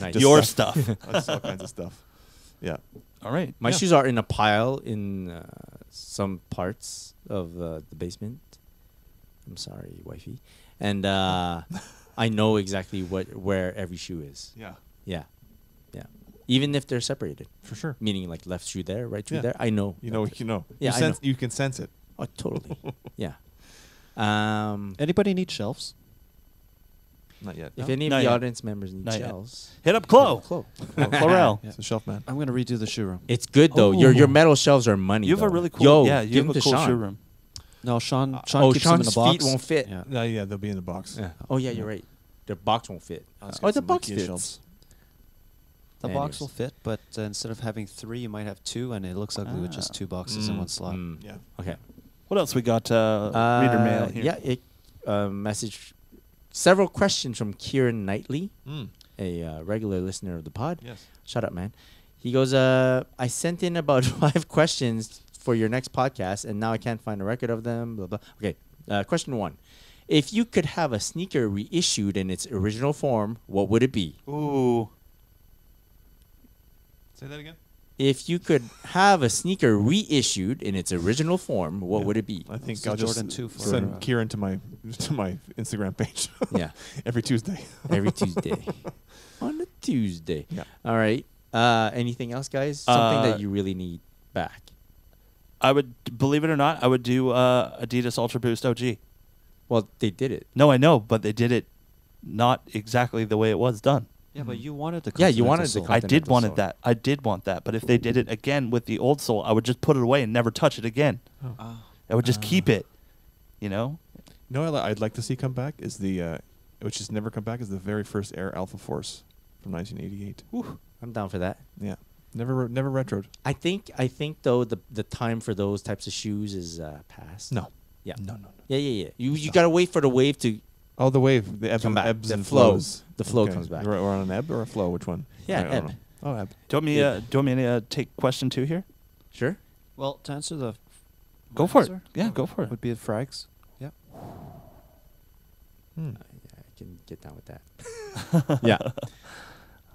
Nice. Just Your stuff. That's all kinds of stuff. Yeah. All right. My Yeah. shoes are in a pile in some parts of the basement. I'm sorry, wifey. And I know exactly where every shoe is. Yeah. Yeah, yeah. Even if they're separated, For sure. meaning like left shoe there, right shoe Yeah. there. I know. You know. You know. Yeah, You, I sense, know. you can sense it. Oh, totally. Yeah. Anybody need shelves? Not yet. If No? any of Not the yet. audience members need Not yet. shells, Hit up Chloe. Chloe. Chlorel. Yeah. It's a shelf man. I'm gonna redo the shoe room. It's good though. Your Ooh. metal shelves are money. You have though. a really cool. Yo, yeah, give you them have a to cool Sean. shoe room. No, Sean Oh, keeps them in a Sean's box. feet won't fit. Yeah. Yeah, they'll be in the box. Yeah. Oh yeah, you're right. The box won't fit. Let's Oh, get the some box IKEA fits. shelves. The Anyways. box will fit, but instead of having 3, you might have 2, and it looks ugly with just 2 boxes in one slot. Yeah. Okay. What else we got? Reader mail here. Yeah, message. Several questions from Kieran Knightley, Mm. a regular listener of the pod. Yes. Shut up, man. He goes, I sent in about 5 questions for your next podcast, and now I can't find a record of them. Blah blah. Okay. Question 1: If you could have a sneaker reissued in its original form, what would it be? Ooh. Say that again. If you could have a sneaker reissued in its original form, what Yeah. would it be? I think So I'll just Jordan 2 for, send Kieran to my Instagram page. Yeah. Every Tuesday. Every Tuesday. On a Tuesday. Yeah. All right. Anything else, guys? Something that Uh, you really need back. I would, believe it or not, I would do Adidas Ultra Boost OG. Well, they did it. No, I know, but they did it not exactly the way it was done. Yeah, but you wanted the Yeah, you Continental wanted the sole. I did Continental wanted sole. that. I did want that. But if they did it again with the old sole, I would just put it away and never touch it again. Ah. I would just keep it. You know? No, I'd like to see come back is the, which has never come back, is the very first Air Alpha Force from 1988. I'm down for that. Yeah. Never retroed. I think though the time for those types of shoes is past. No. Yeah. No. Yeah. You gotta wait for the wave to Oh, the wave, the Come back. ebbs The and flow. flows. The flow Okay. comes back. We're on an ebb or a flow? Which one? Yeah, I don't ebb. know. Oh, ebb. Do you want me to take question 2 here? Sure. Well, to answer the Go for it. answer Yeah, go for it. would be the frags. Yeah. Hmm. Yeah, I can get down with that. Yeah.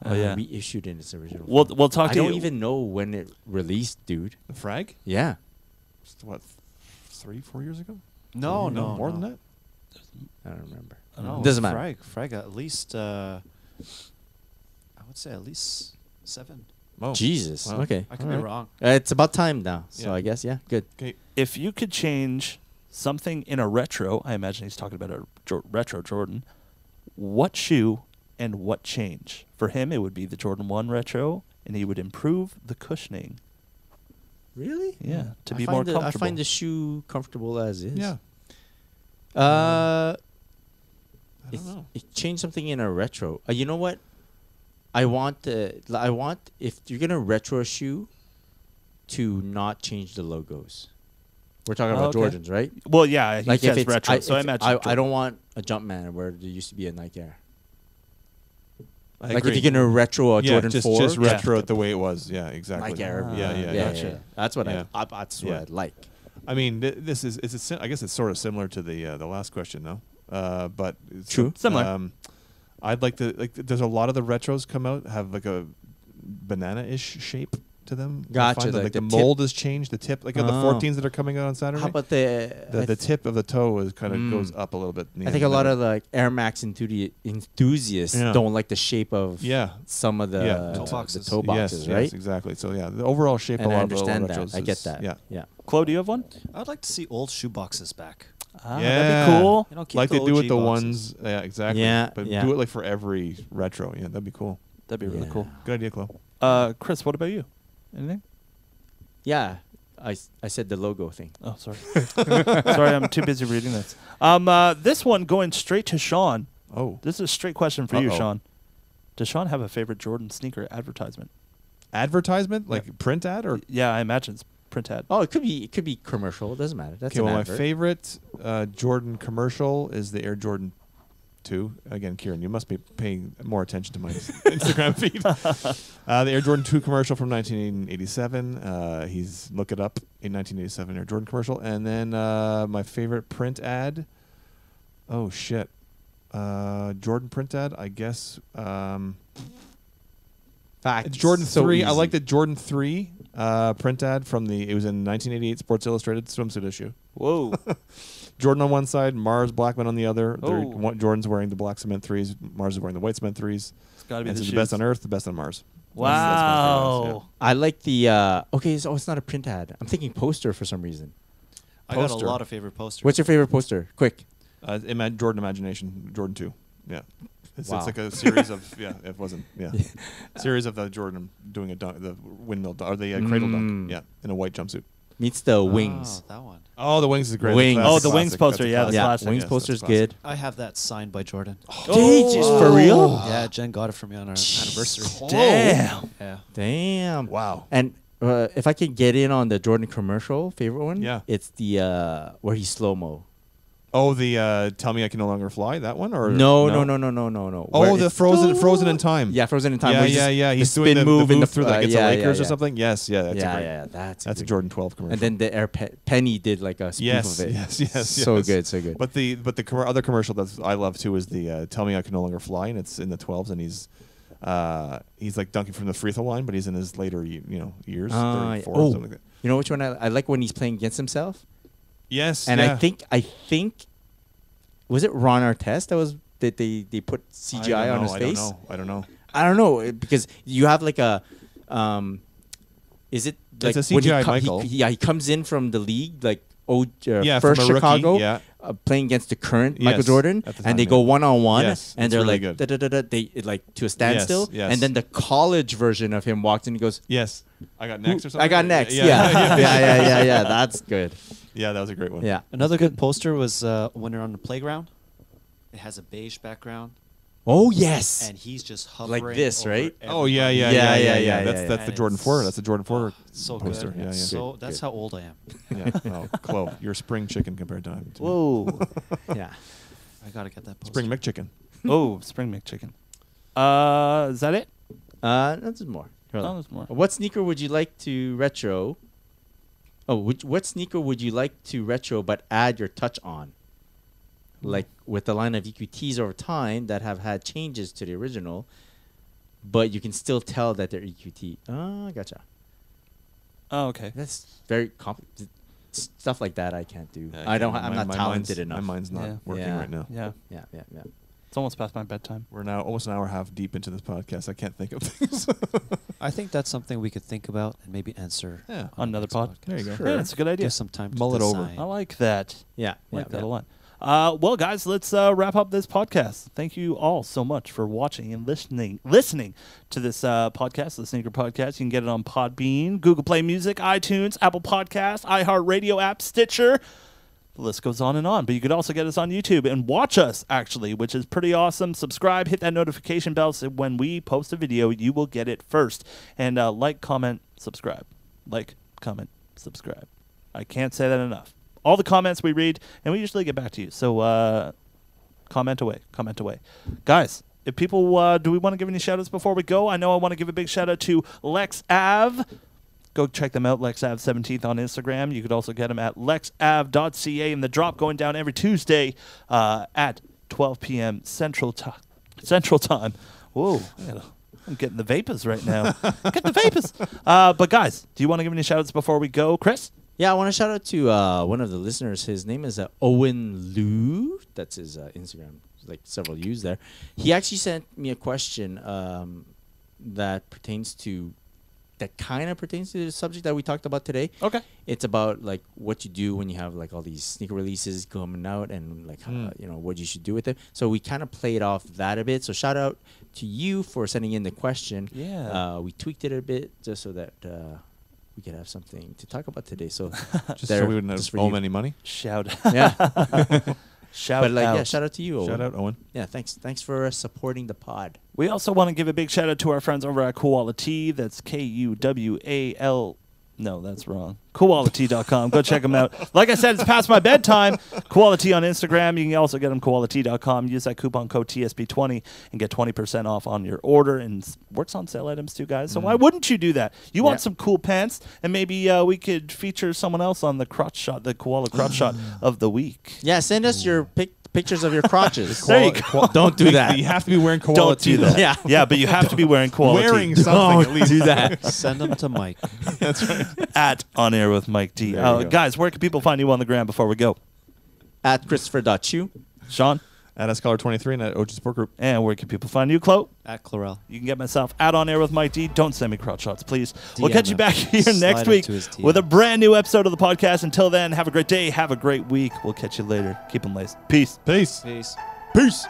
Oh, yeah. Reissued in its original. We'll form. talk I to don't you. even know when it released, dude. The frag? Yeah. What, 3-4 years ago? No, more than that. I don't remember. No, Doesn't matter. Frag at least. I would say at least 7. Oh, Jesus. Wow. Okay. I could All be right. wrong. It's about time now. So Yeah. I guess good. Okay. If you could change something in a retro, I imagine he's talking about a retro Jordan, what shoe and what change? For him, it would be the Jordan 1 retro, and he would improve the cushioning. Really? Yeah, to I be find more the- comfortable. I find the shoe comfortable as is. Yeah. Uh, I don't know. it changed something in a retro. You know what? I want if you're gonna retro a shoe, to not change the logos. We're talking about Okay. Jordans, right? Well, yeah, he Like says if it's retro, so I if imagine. I don't want a Jumpman where there used to be a Nike Air. I Like agree. if you're gonna retro a yeah, Jordan just 4, just retro it the way it was. Yeah, exactly. like Air. Yeah. yeah. That's what Yeah. that's what Yeah. I like. I mean, this is I guess it's sort of similar to the last question, though. But it's True. Similar. I'd like to there's a lot of the retros come out have like a banana-ish shape to them. I Gotcha, find that, like the the tip. mold has changed. The tip, like on the 14s that are coming out on Saturday. How about the tip of the toe is kind of goes up a little bit. in the I think end a lot middle. of like Air Max enthusiasts Yeah. don't like the shape of Yeah. some of the Yeah. Toe boxes. the toe boxes, yes, right? Yes, exactly. So yeah, the overall shape And of a I lot of the understand retros that. I get is- that. Yeah. Yeah. Chloe, do you have one? I'd like to see old shoe boxes back. Ah, Yeah. that'd be cool. You know, keep Like the they do with OG the boxes. ones. Yeah, exactly. Yeah, But yeah. do it like for every retro. Yeah, that'd be cool. That'd be really Yeah. cool. Good idea, Chloe. Chris, what about you? Anything? Yeah. I said the logo thing. Oh, sorry. Sorry, I'm too busy reading this. This one going straight to Sean. Oh, This is a straight question for you, Uh-oh. Sean. Does Sean have a favorite Jordan sneaker advertisement? advertisement like print ad or? Yeah, I imagine it's print ad. Oh, it could be commercial. It doesn't matter. That's Okay, an well, my advert. favorite Jordan commercial is the Air Jordan 2. Again, Kieran, you must be paying more attention to my Instagram feed. The Air Jordan 2 commercial from 1987. He's look it up in 1987 Air Jordan commercial, and then my favorite print ad. Oh shit, Jordan print ad. I guess Fact. it's Jordan so 3. I easy. like the Jordan 3 print ad from it was in 1988 Sports Illustrated swimsuit issue. Whoa. Jordan on one side, Mars Blackman on the other. Oh. Jordan's wearing the black cement 3s, Mars is wearing the white cement 3s. It's got to be And the it's shoes. the best on Earth, the best on Mars. Wow. That's my favorite ones, I like the okay. So it's not a print ad. I'm thinking poster for some reason. I got Poster. a lot of favorite posters. What's your favorite poster? Quick. Jordan Imagination, Jordan 2. Yeah. It's Wow. like a series of, it wasn't, series of the Jordan doing a dunk, the windmill dunk, or the cradle dunk, in a white jumpsuit. Meets the wings. That one. Oh, the wings is great. Wings. That's a Oh, the classic. wings poster, That's a yeah, that's classic. classic. Wings Yes, poster's that's classic. good. I have that signed by Jordan. Jesus, for real? Yeah, Jen got it for me on our anniversary. Damn. Yeah. Damn. Wow. And if I can get in on the Jordan commercial, favorite one? Yeah. It's the where he's slow mo. Oh, the Tell Me I Can No Longer Fly, that one? Or No. Oh, Where the it's- Frozen in Time. Yeah, Frozen in Time. Yeah, where he yeah, just- yeah. the He's spin doing the move in the through like it's a yeah, Lakers yeah. or something. Yes, yeah, that's a great. Yeah, That's a good. Jordan 12 commercial. And then the Penny did like a spoof yes, of it. yes. So good, so good. But the other commercial that I love too is the Tell Me I Can No Longer Fly, and it's in the 12s, and he's like dunking from the free throw line, but he's in his later years, 34 or something like that. You know which one I like when he's playing against himself? Yes, And yeah. I think was it Ron Artest that was that they put CGI on his face? I don't know. I don't know because you have like a is it like It's a when he CGI co- Michael. he comes in from the league like Yeah, first from a rookie, Chicago yeah. playing against the current Yes, Michael Jordan at the and time, they yeah. go one on one Yes, and it's they're really like good. they like to a standstill yes. and then the college version of him walks in and goes Yes, I got next or something. I got next Yeah, yeah that's good Yeah, that was a great one. yeah Another good poster was when they're on the playground. It has a beige background, oh yes and he's just hovering Like this, over right? Oh yeah. Yeah. That's the And Jordan it's- 4. That's the Jordan 4 so poster. good. Yeah, yeah. So Good, that's good. how old I am. Yeah. Oh, Chloe, you're spring chicken compared to me. Whoa. yeah I gotta get that poster. Spring McChicken. Oh, spring McChicken. Is that it? there's more. Hold Oh, on. there's more. What sneaker would you like to retro? Oh, what sneaker would you like to retro but add your touch on? Like with the line of EQTs over time that have had changes to the original, but you can still tell that they're EQT. Oh, gotcha. Oh, okay. That's very stuff like that I can't do. Yeah, I don't. my- I'm not my talented mind's- enough. My mind's not Yeah. working Yeah. right now. Yeah. Yeah. It's almost past my bedtime. We're now almost an hour and a half deep into this podcast. I can't think of things. I think that's something we could think about and maybe answer. Yeah. On another next pod. podcast. There you go. Sure. Yeah, that's a good idea. Give some time to Mull it over. decide. I like that. Yeah. I like yeah, that a lot. Well, guys, let's wrap up this podcast. Thank you all so much for watching and listening to this podcast, the Sneaker Podcast. You can get it on Podbean, Google Play Music, iTunes, Apple Podcasts, iHeartRadio app, Stitcher. The list goes on and on. But you could also get us on YouTube and watch us, actually, which is pretty awesome. Subscribe, hit that notification bell so when we post a video, you will get it first. And like, comment, subscribe. Like, comment, subscribe. I can't say that enough. All the comments we read, and we usually get back to you. So comment away. Guys, if people, do we want to give any shout outs before we go? I know I want to give a big shout out to Lex Ave. Go check them out, LexAv17th on Instagram. You could also get them at lexav.ca, and the drop going down every Tuesday at 12 p.m. Central Time. Whoa, I'm getting the vapors right now. Get the vapors. But guys, do you want to give any shout outs before we go? Chris? Yeah, I want to shout out to one of the listeners. His name is Owen Liu. That's his Instagram. There's like several U's there. He actually sent me a question that kind of pertains to the subject that we talked about today. Okay. It's about like what you do when you have like all these sneaker releases coming out and like what you should do with it. So we kind of played off that a bit. So shout out to you for sending in the question. Yeah. We tweaked it a bit just so that we could have something to talk about today. So Just so we wouldn't owe him any money. Shout yeah. Shout But like out. yeah, shout out to you, Owen. Shout out, Owen. Yeah, thanks for supporting the pod. We also want to give a big shout out to our friends over at Quality. That's Kuwal. No, that's wrong. Quality.com. Go check them out. Like I said, it's past my bedtime. Quality on Instagram. You can also get them Quality.com. Use that coupon code TSP20 and get 20% off on your order. And works on sale items too, guys. So why wouldn't you do that? You want some cool pants, and maybe we could feature someone else on the crotch shot, the koala crotch shot of the week. Yeah, send us your pictures of your crotches. There you go. Don't do that. You have to be wearing koala Don't do that. Yeah. Yeah, but you have to be wearing Quality. Wearing something at least. Do that. Send them to Mike. That's right. At On Air with Mike D. There you go. Guys, where can people find you on the gram before we go? At Christopher.chu. Sean? At Scholar23 and at OG Support Group. And where can people find you, Chloe? At Chlorel. You can get myself out On Air with Mike D. Don't send me crotch shots, please. We'll DM catch you him. back here Slide next it week to his DM. with a brand new episode of the podcast. Until then, have a great day. Have a great week. We'll catch you later. Keep them laced. Peace. Peace. Peace. Peace.